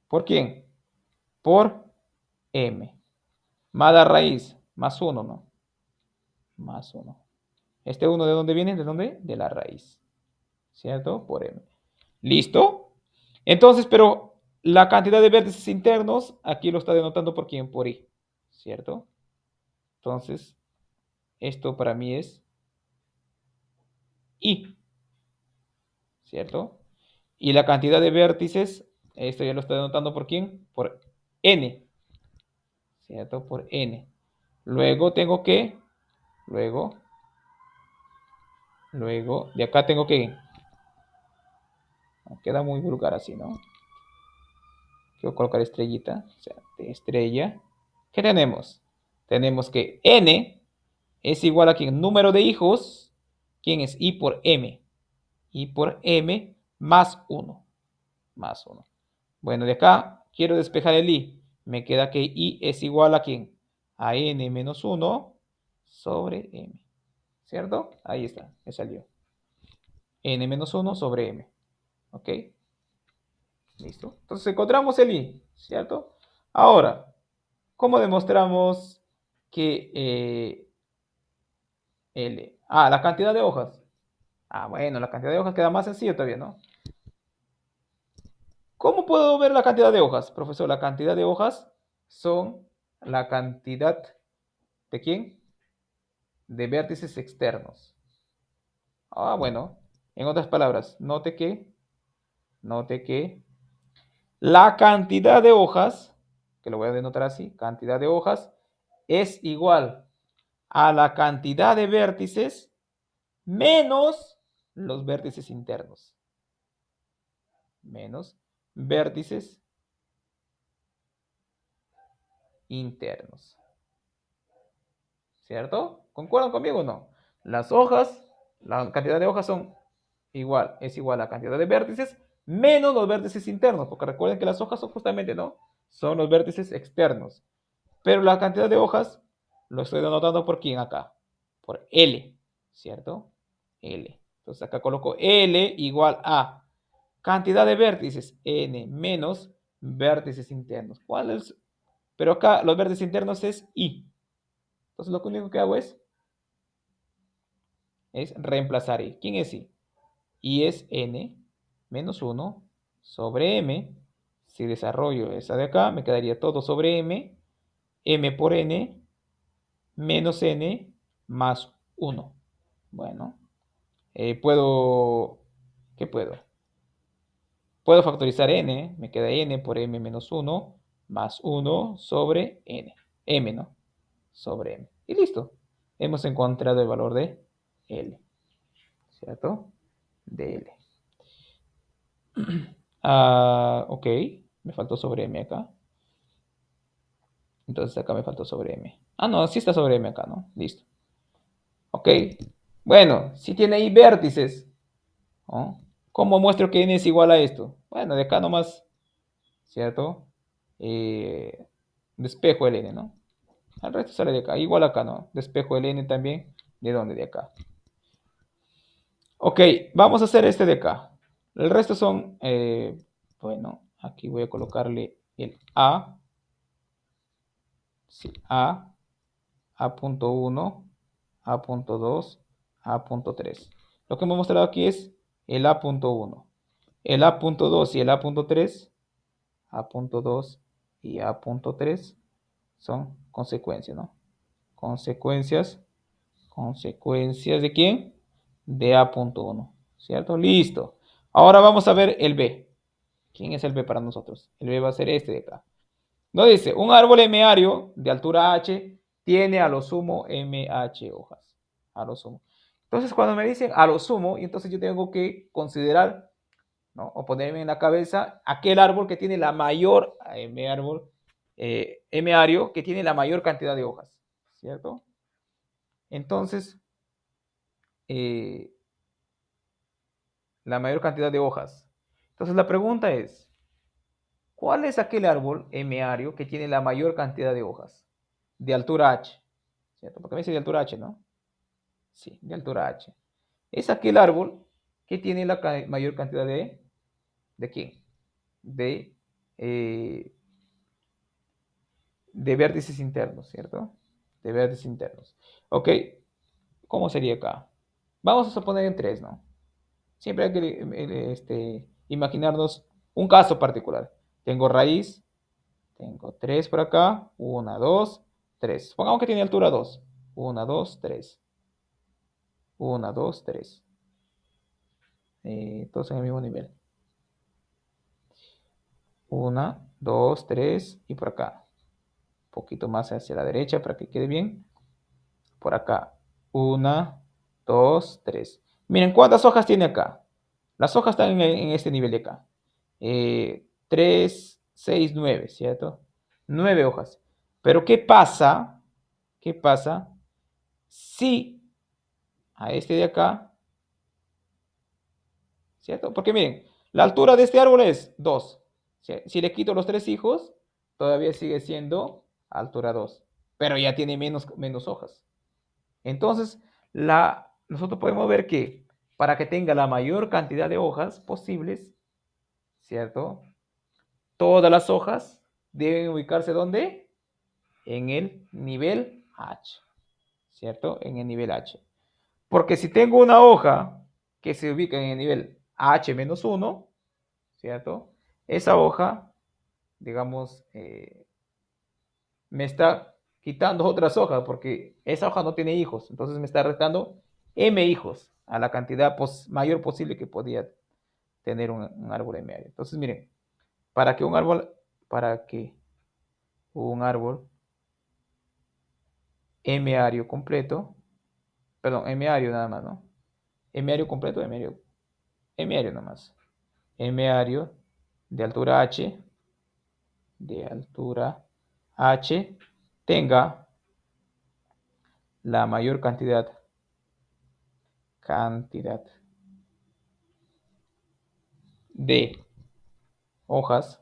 ¿por quién? Por m. Más la raíz, más 1, ¿no? Más 1. ¿Este 1 de dónde viene? ¿De dónde? De la raíz, ¿cierto? Por m. ¿Listo? Entonces, pero la cantidad de vértices internos, aquí lo está denotando por quién? Por i, ¿cierto? Entonces, esto para mí es i, ¿cierto? Y la cantidad de vértices, esto ya lo está denotando por quién? Por n, ¿cierto? Por n. Luego tengo que, luego, de acá tengo que, queda muy vulgar así, ¿no? Quiero colocar estrellita, o sea, de estrella. ¿Qué tenemos? Tenemos que n es igual a quién? Número de hijos. ¿Quién es? I por m. I por m más 1. Más 1. Bueno, de acá quiero despejar el i. Me queda que i es igual a quién? A n menos 1 sobre m. ¿Cierto? Ahí está, me salió. N menos 1 sobre m. ¿Ok? Listo. Entonces encontramos el i, ¿cierto? Ahora, ¿cómo demostramos que L? Ah, la cantidad de hojas. Ah, bueno, la cantidad de hojas queda más sencillo todavía, ¿no? ¿Cómo puedo ver la cantidad de hojas, profesor? La cantidad de hojas son la cantidad de quién? De vértices externos. Ah, bueno. En otras palabras, note que la cantidad de hojas, que lo voy a denotar así, cantidad de hojas, es igual a la cantidad de vértices menos los vértices internos. Menos vértices internos. ¿Cierto? ¿Concuerdan conmigo o no? Las hojas, la cantidad de hojas son igual, es igual a la cantidad de vértices menos los vértices internos, porque recuerden que las hojas son justamente, ¿no? Son los vértices externos. Pero la cantidad de hojas lo estoy denotando por quién acá, por L, ¿cierto? L. Entonces acá coloco L igual a cantidad de vértices n menos vértices internos. ¿Cuál es? Pero acá los vértices internos es I. Entonces lo único que hago es reemplazar I. ¿Quién es I? I es n menos 1 sobre m. Si desarrollo esa de acá, me quedaría todo sobre m. M por n menos n más 1. Bueno, puedo... ¿Qué puedo? Puedo factorizar n. Me queda n por m menos 1 más 1 sobre n. M, ¿no? Sobre m. Y listo. Hemos encontrado el valor de L. ¿Cierto? De L. Ok. Me faltó sobre M acá. Entonces acá me faltó sobre M. Ah, no, sí está sobre M acá, ¿no? Listo. Ok. Bueno, si tiene ahí vértices, ¿no? ¿Cómo muestro que n es igual a esto? Bueno, de acá nomás, ¿cierto? Eh, despejo el n, ¿no? Al resto sale de acá. Igual acá, ¿no? Despejo el n también. ¿De dónde? De acá. Ok, vamos a hacer este de acá. El resto son, bueno, aquí voy a colocarle el A, sí, A punto 1, A punto 2, A punto 3. Lo que hemos mostrado aquí es el A punto 1, el A punto 2 y el A punto 3, A punto 2 y A punto 3 son consecuencias, ¿no? Consecuencias, consecuencias ¿de quién? De A punto 1, ¿cierto? Listo. Ahora vamos a ver el B. ¿Quién es el B para nosotros? El B va a ser este de acá. No dice, un árbol M-ario de altura H tiene a lo sumo MH hojas. A lo sumo. Entonces, cuando me dicen a lo sumo, entonces yo tengo que considerar, ¿no? O ponerme en la cabeza aquel árbol que tiene la mayor, M árbol, M-ario, que tiene la mayor cantidad de hojas, ¿cierto? Entonces, eh, la mayor cantidad de hojas. Entonces, la pregunta es, ¿cuál es aquel árbol M-ario que tiene la mayor cantidad de hojas? De altura H, ¿cierto? Porque me dice de altura H, ¿no? Sí, de altura H. Es aquel árbol que tiene la mayor cantidad ¿de qué? De, eh, de vértices internos, ¿cierto? De vértices internos. Ok, ¿cómo sería acá? Vamos a suponer en tres, ¿no? Siempre hay que imaginarnos un caso particular. Tengo raíz, tengo 3 por acá, 1, 2, 3. Pongamos que tiene altura 2. 1, 2, 3. 1, 2, 3. Todos en el mismo nivel. 1, 2, 3 y por acá. Un poquito más hacia la derecha para que quede bien. Por acá. 1, 2, 3. Miren, ¿cuántas hojas tiene acá? Las hojas están en este nivel de acá. 3, 6, 9, ¿cierto? 9 hojas. Pero ¿qué pasa? ¿Qué pasa si a este de acá, ¿cierto? Porque miren, la altura de este árbol es 2. Si le quito los 3 hijos, todavía sigue siendo altura 2, pero ya tiene menos hojas. Entonces, nosotros podemos ver que para que tenga la mayor cantidad de hojas posibles, ¿cierto? Todas las hojas deben ubicarse ¿dónde? En el nivel H, ¿cierto? En el nivel H. Porque si tengo una hoja que se ubica en el nivel H-1, ¿cierto? Esa hoja, digamos, me está quitando otras hojas porque esa hoja no tiene hijos. Entonces me está restando M hijos a la cantidad mayor posible que podía tener un árbol M. Entonces, miren, para que un árbol, para que un árbol M completo, perdón, M nada más, ¿no? M completo, M nada más. M de altura H, de altura H, tenga la mayor cantidad de hojas,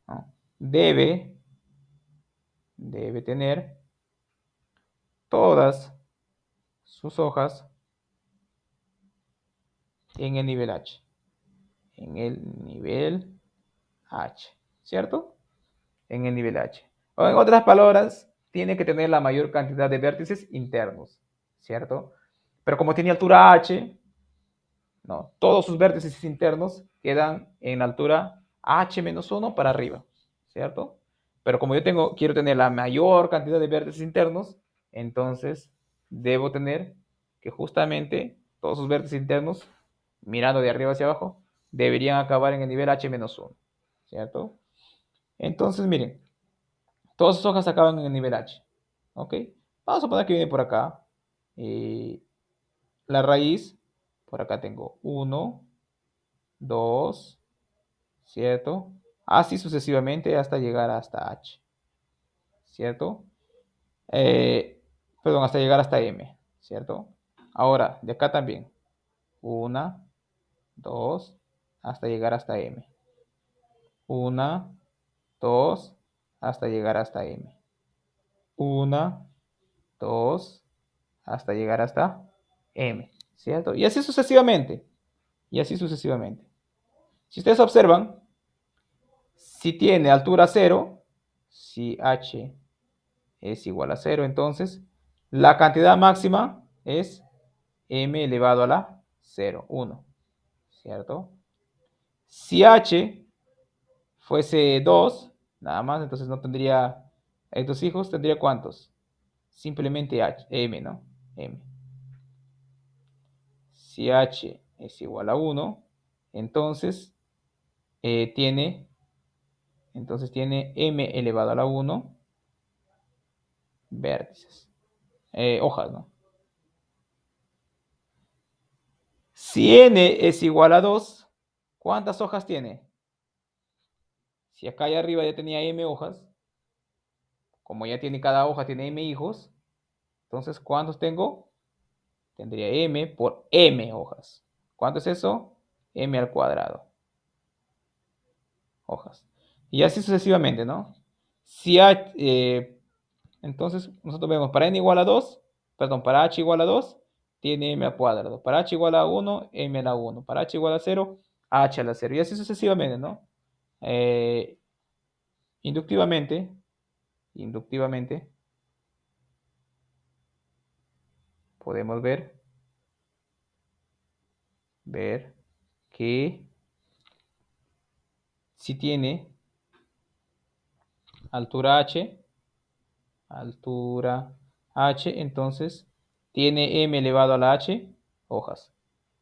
¿no? debe tener todas sus hojas en el nivel H. En el nivel H, ¿cierto? En el nivel H. O en otras palabras, tiene que tener la mayor cantidad de vértices internos, ¿cierto? Pero como tiene altura H, no, todos sus vértices internos quedan en altura H-1 para arriba, ¿cierto? Pero como quiero tener la mayor cantidad de vértices internos, entonces debo tener que justamente todos sus vértices internos, mirando de arriba hacia abajo, deberían acabar en el nivel H-1, ¿cierto? Entonces, miren, todas sus hojas acaban en el nivel H, ¿ok? Vamos a poner que viene por acá. eh, la raíz, por acá tengo 1, 2, ¿cierto? Así sucesivamente hasta llegar hasta H, ¿cierto? Eh, perdón, hasta llegar hasta M, ¿cierto? Ahora, de acá también. 1, 2, hasta llegar hasta M. 1, 2, hasta llegar hasta M. 1, 2, hasta llegar hasta M, ¿cierto? Y así sucesivamente. Y así sucesivamente. Si ustedes observan, si tiene altura 0, si h es igual a 0, entonces la cantidad máxima es m elevado a la 0, 1, ¿cierto? Si h fuese 2, nada más, entonces no tendría estos hijos, tendría ¿cuántos? Simplemente h, m, ¿no? M. Si h es igual a 1, entonces tiene m elevado a la 1 vértices, hojas, ¿no? Si n es igual a 2, ¿cuántas hojas tiene? Si acá arriba ya tenía m hojas, como ya tiene cada hoja, tiene m hijos, entonces ¿cuántos tengo? Tendría m por m hojas. ¿Cuánto es eso? M al cuadrado. Hojas. Y así sucesivamente, ¿no? Si h, entonces nosotros vemos para n igual a 2, perdón, para h igual a 2, tiene m al cuadrado. Para h igual a 1, m a la 1. Para h igual a 0, h a la 0. Y así sucesivamente, ¿no? Eh, inductivamente, inductivamente, podemos ver que si tiene altura h, entonces tiene m elevado a la h hojas.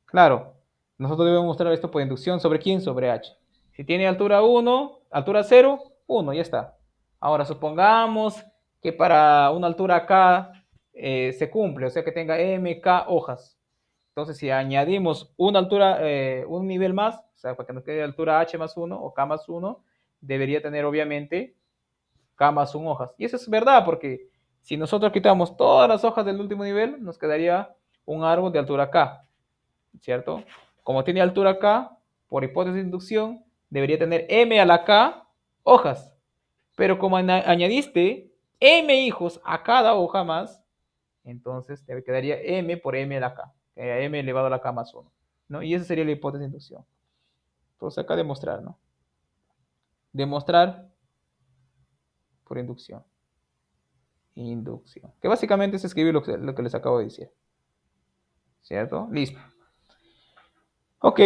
Claro, nosotros debemos mostrar esto por inducción. ¿Sobre quién? Sobre h. Si tiene altura 1, altura 0, 1, ya está. Ahora, supongamos que para una altura k se cumple, o sea que tenga mk hojas. Entonces, si añadimos una altura, un nivel más, o sea, para que nos quede altura h más 1 o k más 1, debería tener obviamente k más 1 hojas. Y eso es verdad, porque si nosotros quitamos todas las hojas del último nivel, nos quedaría un árbol de altura k, ¿cierto? Como tiene altura k, por hipótesis de inducción, debería tener m a la k hojas. Pero como añadiste m hijos a cada hoja más, entonces te quedaría m por m a la k, m elevado a la k más 1, ¿no? Y esa sería la hipótesis de inducción. Entonces acá demostrar, ¿no? Demostrar por inducción. Inducción. Que básicamente es escribir lo que les acabo de decir. ¿Cierto? Listo. Ok.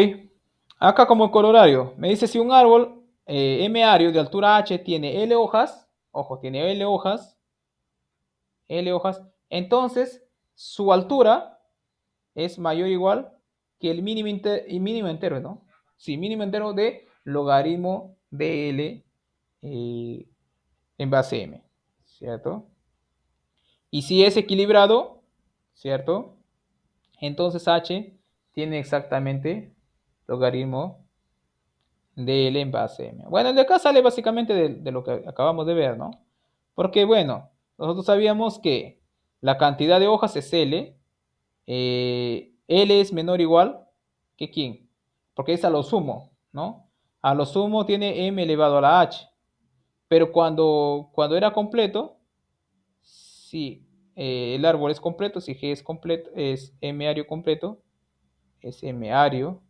Acá como colorario, me dice si un árbol M-ario de altura H tiene L hojas, ojo, tiene L hojas, entonces su altura es mayor o igual que el mínimo entero, ¿no? Sí, mínimo entero de logaritmo de L en base M, ¿cierto? Y si es equilibrado, ¿cierto? Entonces H tiene exactamente logaritmo de L en base M. Bueno, el de acá sale básicamente de lo que acabamos de ver, ¿no? Porque, bueno, nosotros sabíamos que la cantidad de hojas es L. L es menor o igual que ¿quién? Porque es a lo sumo, ¿no? A lo sumo tiene M elevado a la H. Pero cuando era completo, si el árbol es completo, si G es completo, es M ario completo, es M ario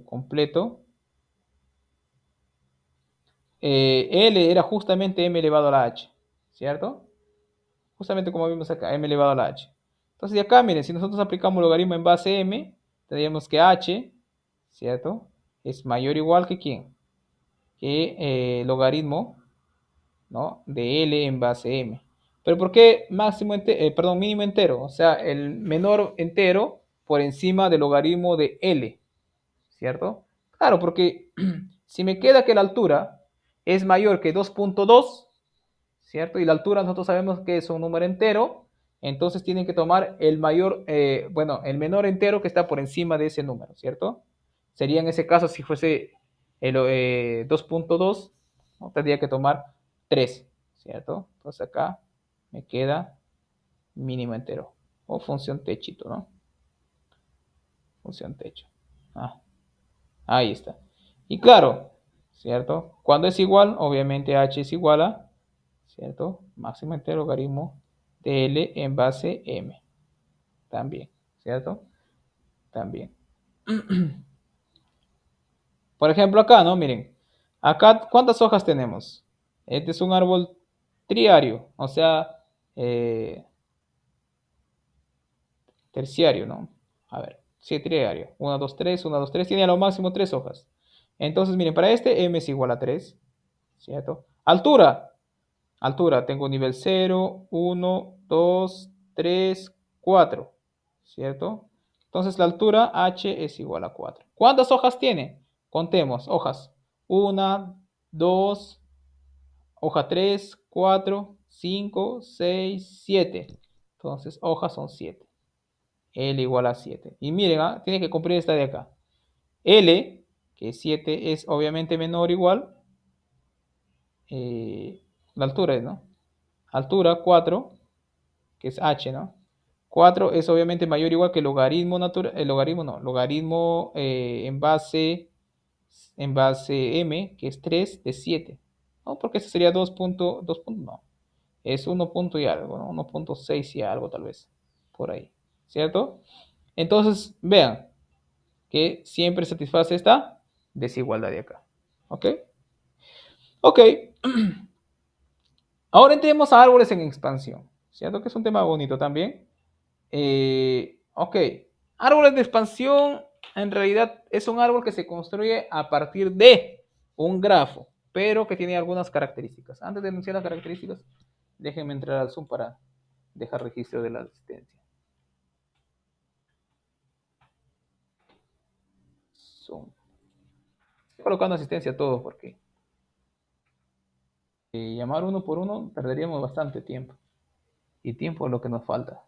completo. L era justamente m elevado a la h, ¿cierto? Justamente como vimos acá, m elevado a la h. Entonces, de acá, miren, si nosotros aplicamos logaritmo en base m, tendríamos que h, ¿cierto? Es mayor o igual que ¿quién? Que logaritmo, ¿no? De L en base m. ¿Pero por qué mínimo entero? O sea, el menor entero por encima del logaritmo de L, ¿cierto? Claro, porque si me queda que la altura es mayor que 2.2, ¿cierto? Y la altura nosotros sabemos que es un número entero, entonces tienen que tomar el mayor, bueno, el menor entero que está por encima de ese número, ¿cierto? Sería en ese caso si fuese el 2.2, ¿no? Tendría que tomar 3, ¿cierto? Entonces acá me queda mínimo entero o función techito, ¿no? Función techo. Ah, ahí está. Y claro, ¿cierto? Cuando es igual, obviamente h es igual a, ¿cierto? Máximo entero logaritmo de L en base M. también, ¿cierto? También. Por ejemplo, acá, ¿no? Miren, acá, ¿cuántas hojas tenemos? Este es un árbol triario, o sea, eh, terciario, ¿no? A ver, sí, triario. 1, 2, 3, 1, 2, 3, tiene a lo máximo 3 hojas. Entonces, miren, para este m es igual a 3, ¿cierto? Altura, altura, tengo nivel 0, 1, 2, 3, 4, ¿cierto? Entonces la altura h es igual a 4. ¿Cuántas hojas tiene? Contemos, hojas. 1, 2, hoja 3, 4, 5, 6, 7. Entonces, hojas son 7. L igual a 7. Y miren, tiene que cumplir esta de acá. L, que es 7, es obviamente menor o igual. La altura, ¿no? Altura 4, que es h, ¿no? 4 es obviamente mayor o igual que el logaritmo natural, el logaritmo no, logaritmo en base m, que es 3 de 7. No, porque eso sería 2 punto, no, es 1 punto y algo, ¿no? 1.6 y algo tal vez, por ahí, ¿cierto? Entonces, vean que siempre satisface esta desigualdad de acá, ¿ok? Ok, ahora entremos a árboles en expansión, ¿cierto? Que es un tema bonito también. Ok, árboles de expansión en realidad es un árbol que se construye a partir de un grafo, pero que tiene algunas características. Antes de anunciar las características, déjenme entrar al Zoom para dejar registro de la asistencia. Zoom. Estoy colocando asistencia a todos porque llamar uno por uno perderíamos bastante tiempo. Y tiempo es lo que nos falta.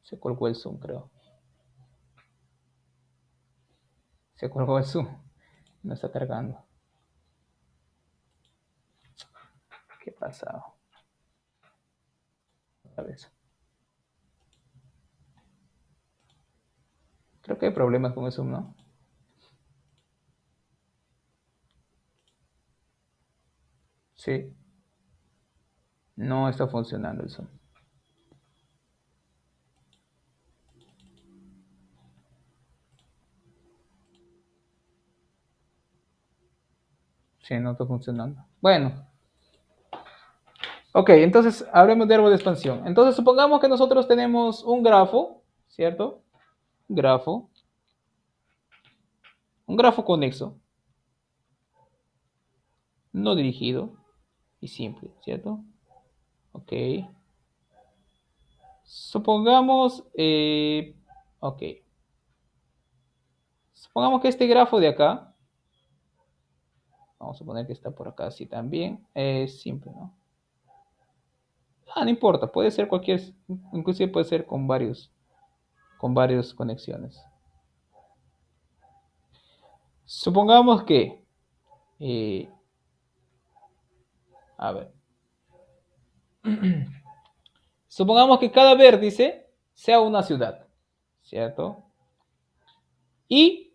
Se colgó el Zoom, creo. Se colgó el Zoom. No está cargando. ¿Qué pasa? Otra vez. Creo que hay problemas con el Zoom, ¿no? Sí. No está funcionando el Zoom. Sí, no está funcionando. Bueno. Ok, entonces hablemos de árbol de expansión. Entonces supongamos que nosotros tenemos un grafo, ¿cierto? Un grafo. Un grafo conexo. No dirigido. Y simple, ¿cierto? Ok. Supongamos, ok. Supongamos que este grafo de acá, vamos a poner que está por acá así también, es simple, ¿no? No importa, puede ser cualquier, inclusive puede ser con varias conexiones. Supongamos que, eh, a ver, supongamos que cada vértice sea una ciudad, ¿cierto? Y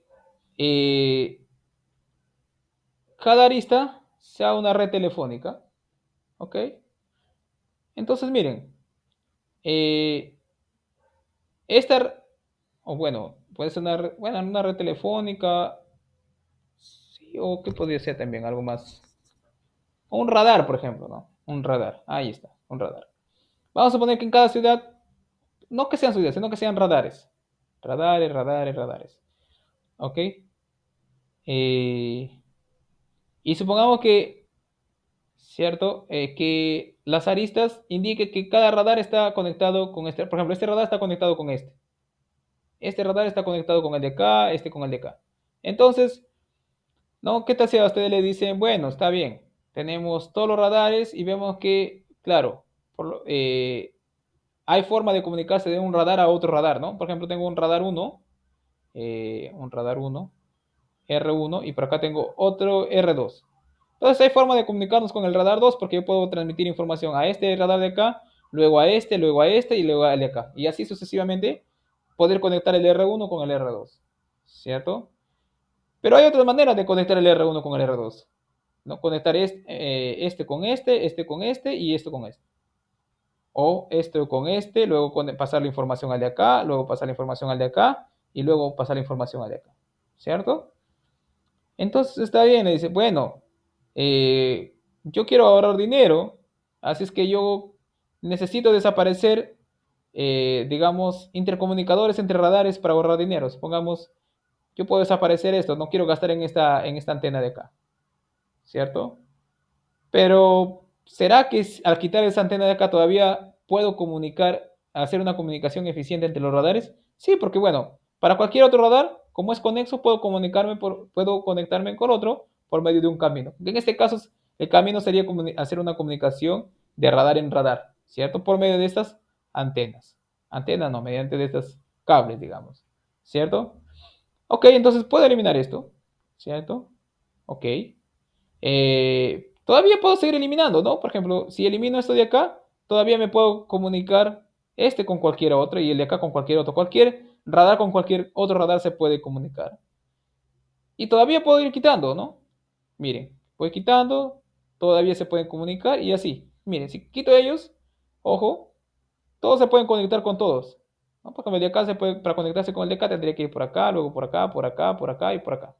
eh, cada arista sea una red telefónica, ¿ok? Entonces miren, eh, esta, o bueno, puede ser una red telefónica, sí, o que podría ser también algo más, o un radar, por ejemplo, ¿no? Un radar, ahí está, un radar. Vamos a poner que en cada ciudad, no que sean ciudades, sino que sean radares. Radares, radares, radares. ¿Ok? Eh, y supongamos que, ¿cierto? Que las aristas indiquen que cada radar está conectado con este. Por ejemplo, este radar está conectado con este. Este radar está conectado con el de acá, este con el de acá. Entonces, ¿no? ¿Qué tal si a ustedes le dicen, bueno, está bien, tenemos todos los radares y vemos que, claro, hay forma de comunicarse de un radar a otro radar, ¿no? Por ejemplo, tengo un radar 1, R1, y por acá tengo otro R2. Entonces hay forma de comunicarnos con el radar 2 porque yo puedo transmitir información a este radar de acá, luego a este, luego a este y luego al de acá. Y así sucesivamente poder conectar el R1 con el R2, ¿cierto? Pero hay otras maneras de conectar el R1 con el R2, ¿no? Conectar este con este, este con este y esto con este. O esto con este, luego pasar la información al de acá, luego pasar la información al de acá y luego pasar la información al de acá. ¿Cierto? Entonces está bien, le dice, bueno, yo quiero ahorrar dinero, así es que yo necesito desaparecer, digamos, intercomunicadores entre radares para ahorrar dinero. Supongamos, yo puedo desaparecer esto, no quiero gastar en esta antena de acá, ¿cierto? Pero, ¿será que al quitar esa antena de acá todavía puedo comunicar, hacer una comunicación eficiente entre los radares? Sí, porque bueno, para cualquier otro radar, como es conexo, puedo conectarme con otro por medio de un camino. En este caso, el camino sería hacer una comunicación de radar en radar, ¿cierto? Por medio de estas antenas. Antenas no, mediante de estos cables, digamos, ¿cierto? Ok, entonces puedo eliminar esto, ¿cierto? Ok. Todavía puedo seguir eliminando, ¿no? Por ejemplo, si elimino esto de acá, todavía me puedo comunicar este con cualquier otro y el de acá con cualquier otro. Cualquier radar con cualquier otro radar se puede comunicar. Y todavía puedo ir quitando, ¿no? Miren, voy quitando, todavía se pueden comunicar y así. Miren, si quito ellos, ojo, todos se pueden conectar con todos. ¿No? Porque el de acá para conectarse con el de acá tendría que ir por acá, luego por acá, por acá, por acá y por acá.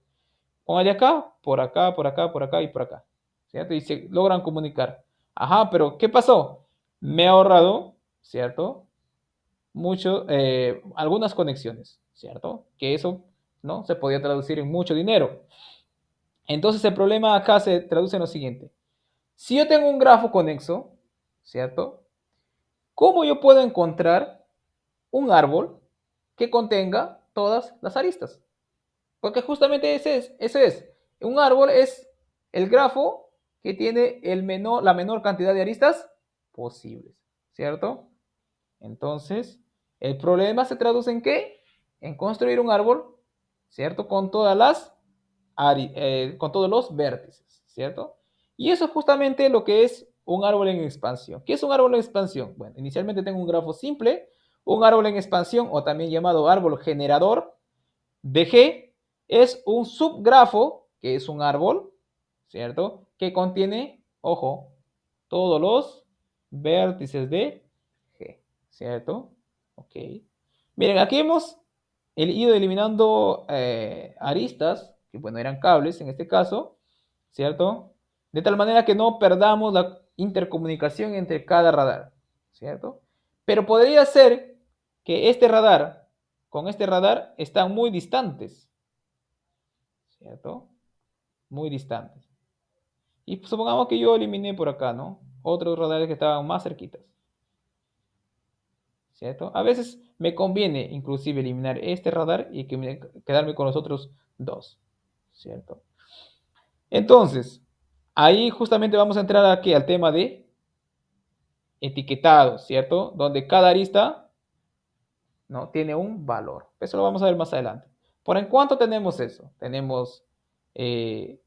Con el de acá, por acá, por acá, por acá y por acá. ¿Cierto? Y se logran comunicar. Ajá, pero ¿qué pasó? Me he ahorrado, ¿cierto? Algunas conexiones, ¿cierto? Que eso, ¿no? Se podía traducir en mucho dinero. Entonces el problema acá se traduce en lo siguiente. Si yo tengo un grafo conexo, ¿cierto? ¿Cómo yo puedo encontrar un árbol que contenga todas las aristas? Porque justamente ese es. Un árbol es el grafo que tiene la menor cantidad de aristas posibles, ¿cierto? Entonces, el problema se traduce en qué? En construir un árbol, ¿cierto? Con todos los vértices, ¿cierto? Y eso es justamente lo que es un árbol en expansión. ¿Qué es un árbol en expansión? Bueno, inicialmente tengo un grafo simple, un árbol en expansión o también llamado árbol generador de G es un subgrafo, que es un árbol, ¿cierto? Que contiene, ojo, todos los vértices de G, ¿cierto? Ok. Miren, aquí hemos ido eliminando aristas, que bueno, eran cables en este caso, ¿cierto? De tal manera que no perdamos la intercomunicación entre cada radar, ¿cierto? Pero podría ser que con este radar están muy distantes, ¿cierto? Muy distantes. Y pues, supongamos que yo eliminé por acá, ¿no? Otros radares que estaban más cerquitas, ¿cierto? A veces me conviene inclusive eliminar este radar y quedarme con los otros dos, ¿cierto? Entonces, ahí justamente vamos a entrar aquí al tema de etiquetado, ¿cierto? Donde cada arista, ¿no? Tiene un valor. Eso lo vamos a ver más adelante. Por en cuanto tenemos eso, tenemos el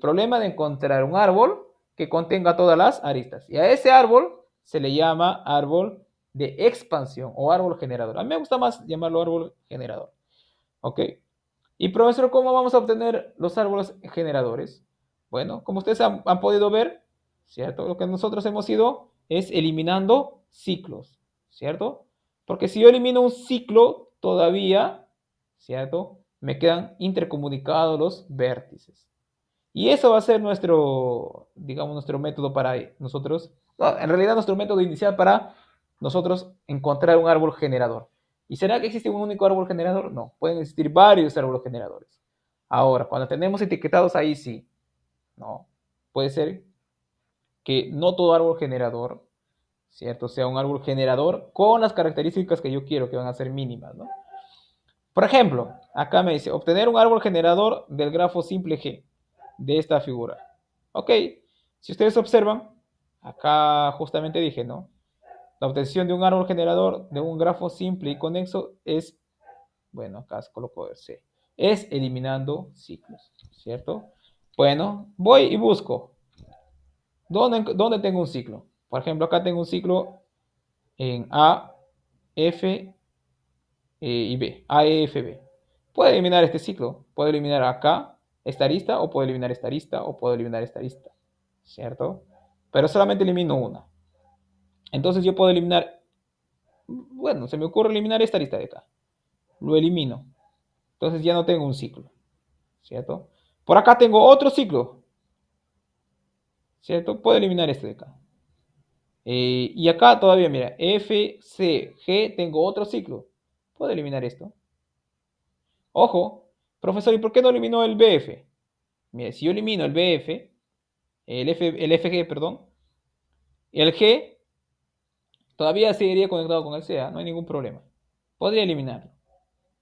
problema de encontrar un árbol que contenga todas las aristas. Y a ese árbol se le llama árbol de expansión o árbol generador. A mí me gusta más llamarlo árbol generador. ¿Ok? Y profesor, ¿cómo vamos a obtener los árboles generadores? Bueno, como ustedes han podido ver, ¿cierto? Lo que nosotros hemos ido es eliminando ciclos, ¿cierto? Porque si yo elimino un ciclo, todavía, ¿cierto? Me quedan intercomunicados los vértices. Y eso va a ser nuestro, digamos, nuestro método para nosotros, no, en realidad nuestro método inicial para nosotros encontrar un árbol generador. ¿Y será que existe un único árbol generador? No, pueden existir varios árboles generadores. Ahora, cuando tenemos etiquetados ahí sí, no. Puede ser que no todo árbol generador, ¿cierto? Sea un árbol generador con las características que yo quiero, que van a ser mínimas, ¿no? Por ejemplo, acá me dice, obtener un árbol generador del grafo simple G de esta figura. Ok, si ustedes observan, acá justamente dije, ¿no? La obtención de un árbol generador de un grafo simple y conexo es, bueno, acá coloco C, es eliminando ciclos, ¿cierto? Bueno, voy y busco. ¿Dónde tengo un ciclo? Por ejemplo, acá tengo un ciclo en A, F y B, A, E, F, B. Puedo eliminar este ciclo, puedo eliminar acá esta arista, o puedo eliminar esta arista, o puedo eliminar esta arista, ¿cierto? Pero solamente elimino una. Entonces yo puedo eliminar, bueno, se me ocurre eliminar esta arista de acá. Lo elimino. Entonces ya no tengo un ciclo, ¿cierto? Por acá tengo otro ciclo, ¿cierto? Puedo eliminar este de acá. Y acá todavía, mira, F, C, G, tengo otro ciclo. Puedo eliminar esto. Ojo, profesor, ¿y por qué no eliminó el BF? Mire, si yo elimino el BF, el FG, perdón, el G todavía seguiría conectado con el CA, no hay ningún problema. Podría eliminarlo,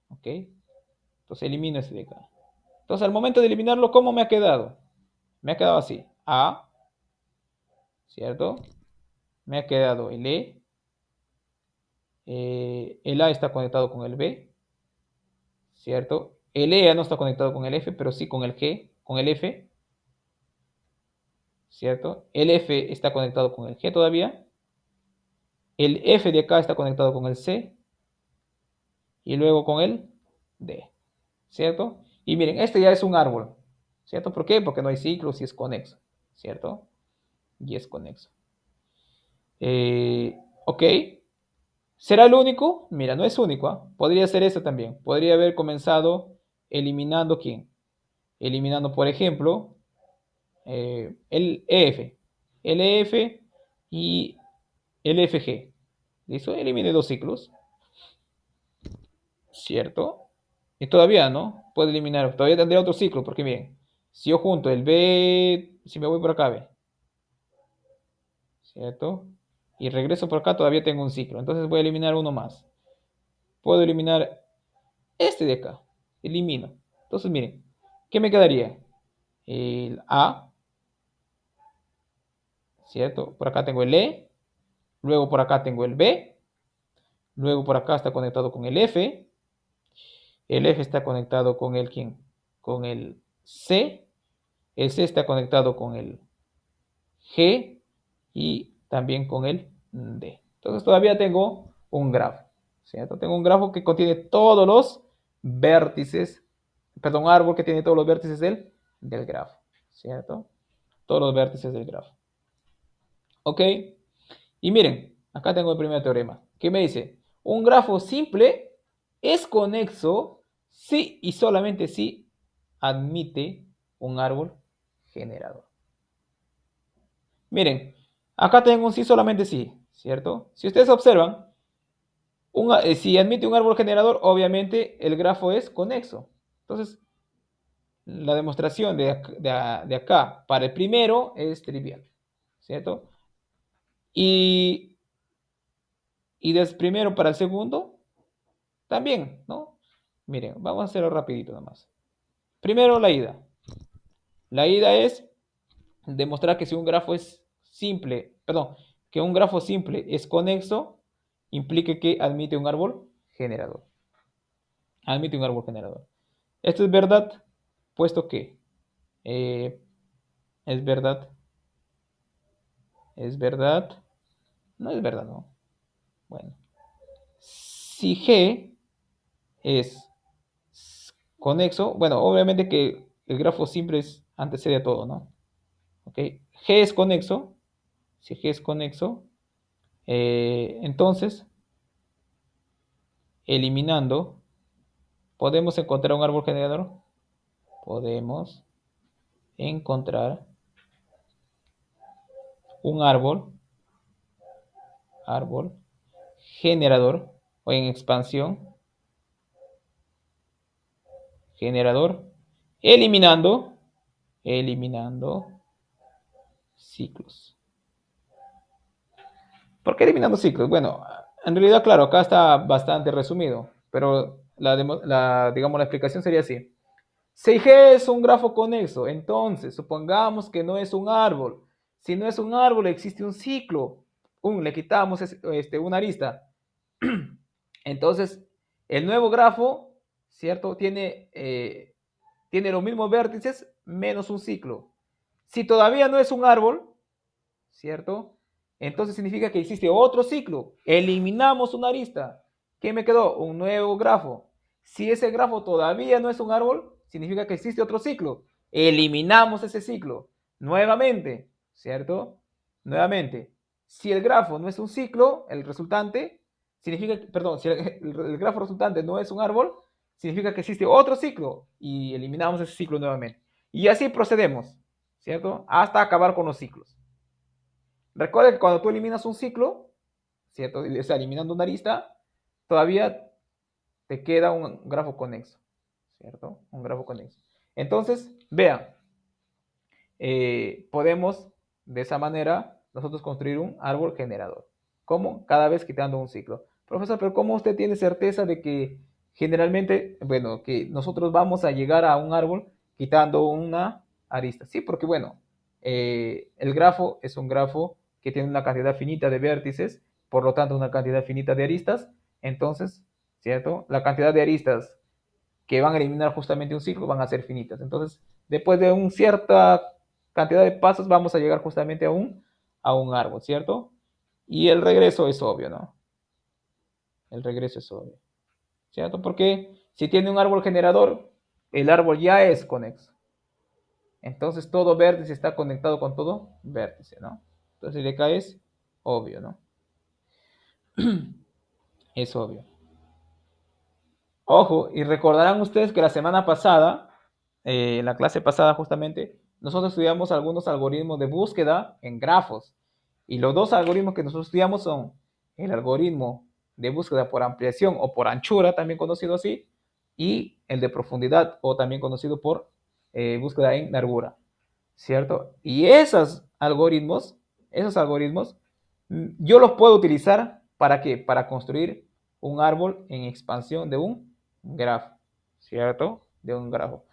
¿ok? Entonces elimino este de acá. Entonces al momento de eliminarlo, ¿cómo me ha quedado? Me ha quedado así, A, ¿cierto? Me ha quedado el E, el A está conectado con el B, ¿cierto? El E ya no está conectado con el F, pero sí con el G, con el F, ¿cierto? El F está conectado con el G todavía. El F de acá está conectado con el C y luego con el D, ¿cierto? Y miren, este ya es un árbol, ¿cierto? ¿Por qué? Porque no hay ciclos y es conexo, ¿cierto? Y es conexo. Ok. ¿Será el único? Mira, no es único, ¿ah? Podría ser este también. Podría haber comenzado eliminando ¿quién? Eliminando, por ejemplo, el EF. El EF y el FG. ¿Listo? Elimine dos ciclos, ¿cierto? Y todavía, ¿no? Puede eliminar, todavía tendría otro ciclo, porque miren, si yo junto el B, si me voy por acá, ve, ¿cierto? Y regreso por acá, todavía tengo un ciclo. Entonces voy a eliminar uno más. Puedo eliminar este de acá. Elimino. Entonces, miren, ¿qué me quedaría? El A, ¿cierto? Por acá tengo el E, luego por acá tengo el B, luego por acá está conectado con el F está conectado con el ¿quién? Con el C está conectado con el G y también con el D. Entonces todavía tengo un grafo, ¿cierto? Tengo un grafo que contiene todos los vértices, perdón, un árbol que tiene todos los vértices del grafo, ¿cierto? Todos los vértices del grafo. ¿Ok? Y miren, acá tengo el primer teorema. ¿Qué me dice? Un grafo simple es conexo si y solamente si admite un árbol generador. Miren, acá tengo un sí solamente sí, ¿cierto? Si ustedes observan, si admite un árbol generador, obviamente el grafo es conexo. Entonces, la demostración de acá para el primero es trivial, ¿cierto? Y, y del primero para el segundo, también, ¿no? Miren, vamos a hacerlo rapidito nomás. Primero la ida. La ida es demostrar que si un grafo es simple, perdón, que un grafo simple es conexo, implica que admite un árbol generador. Admite un árbol generador. Esto es verdad, puesto que eh, es verdad, es verdad, no es verdad, no. Bueno, si G es conexo, bueno, obviamente que el grafo simple antecede a todo, ¿no? ¿Ok? G es conexo, si G es conexo, entonces, eliminando, ¿podemos encontrar un árbol generador? Podemos encontrar un árbol generador o en expansión, generador, eliminando ciclos. ¿Por qué eliminando ciclos? Bueno, en realidad, claro, acá está bastante resumido, pero digamos, la explicación sería así. Si G es un grafo conexo, entonces supongamos que no es un árbol. Si no es un árbol, existe un ciclo. Le quitamos una arista. Entonces, el nuevo grafo, ¿cierto? Tiene los mismos vértices menos un ciclo. Si todavía no es un árbol, ¿cierto? Entonces significa que existe otro ciclo. Eliminamos una arista. ¿Qué me quedó? Un nuevo grafo. Si ese grafo todavía no es un árbol, significa que existe otro ciclo. Eliminamos ese ciclo. Nuevamente, ¿cierto? Nuevamente. Si el grafo no es un ciclo, el resultante significa, perdón, si el grafo resultante no es un árbol, significa que existe otro ciclo y eliminamos ese ciclo nuevamente. Y así procedemos, ¿cierto? Hasta acabar con los ciclos. Recuerda que cuando tú eliminas un ciclo, ¿cierto? O sea, eliminando una arista, todavía te queda un grafo conexo, ¿cierto? Un grafo conexo. Entonces, vean, podemos de esa manera nosotros construir un árbol generador. ¿Cómo? Cada vez quitando un ciclo. Profesor, pero ¿cómo usted tiene certeza de que generalmente, bueno, que nosotros vamos a llegar a un árbol quitando una arista? Sí, porque bueno, el grafo es un grafo que tiene una cantidad finita de vértices, por lo tanto una cantidad finita de aristas. Entonces, ¿cierto? La cantidad de aristas que van a eliminar justamente un ciclo van a ser finitas. Entonces, después de una cierta cantidad de pasos, vamos a llegar justamente a un árbol, ¿cierto? Y el regreso es obvio, ¿no? El regreso es obvio, ¿cierto? Porque si tiene un árbol generador, el árbol ya es conexo. Entonces, todo vértice está conectado con todo vértice, ¿no? Entonces, de acá es obvio, ¿no? Es obvio. Ojo, y recordarán ustedes que la semana pasada, en la clase pasada justamente, nosotros estudiamos algunos algoritmos de búsqueda en grafos. Y los dos algoritmos que nosotros estudiamos son el algoritmo de búsqueda por ampliación o por anchura, también conocido así, y el de profundidad o también conocido por búsqueda en largura, ¿cierto? Y esos algoritmos, yo los puedo utilizar ¿para qué? Para construir un árbol en expansión de un grafo, ¿cierto? De un grafo.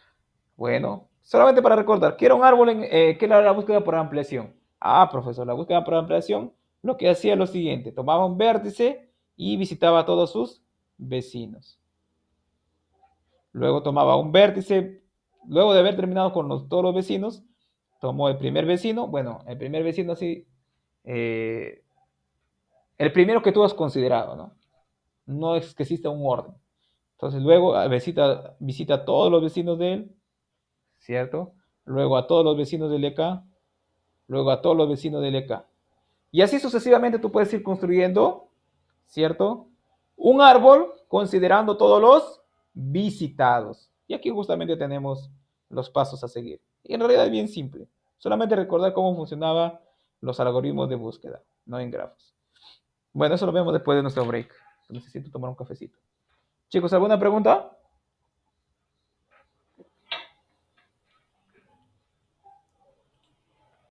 Bueno, solamente para recordar, ¿qué era un árbol qué era la búsqueda por ampliación? Ah, profesor, la búsqueda por ampliación lo que hacía es lo siguiente, tomaba un vértice y visitaba a todos sus vecinos. Luego tomaba un vértice, luego de haber terminado con todos los vecinos, tomó el primer vecino, bueno, el primer vecino así, eh, el primero que tú has considerado, ¿no? No es que exista un orden. Entonces luego visita a todos los vecinos de él, ¿cierto? Luego a todos los vecinos del EK, luego a todos los vecinos del EK. Y así sucesivamente tú puedes ir construyendo, ¿cierto? Un árbol considerando todos los visitados. Y aquí justamente tenemos los pasos a seguir. Y en realidad es bien simple. Solamente recordar cómo funcionaban los algoritmos de búsqueda, no en grafos. Bueno, eso lo vemos después de nuestro break. Necesito tomar un cafecito. Chicos, ¿alguna pregunta?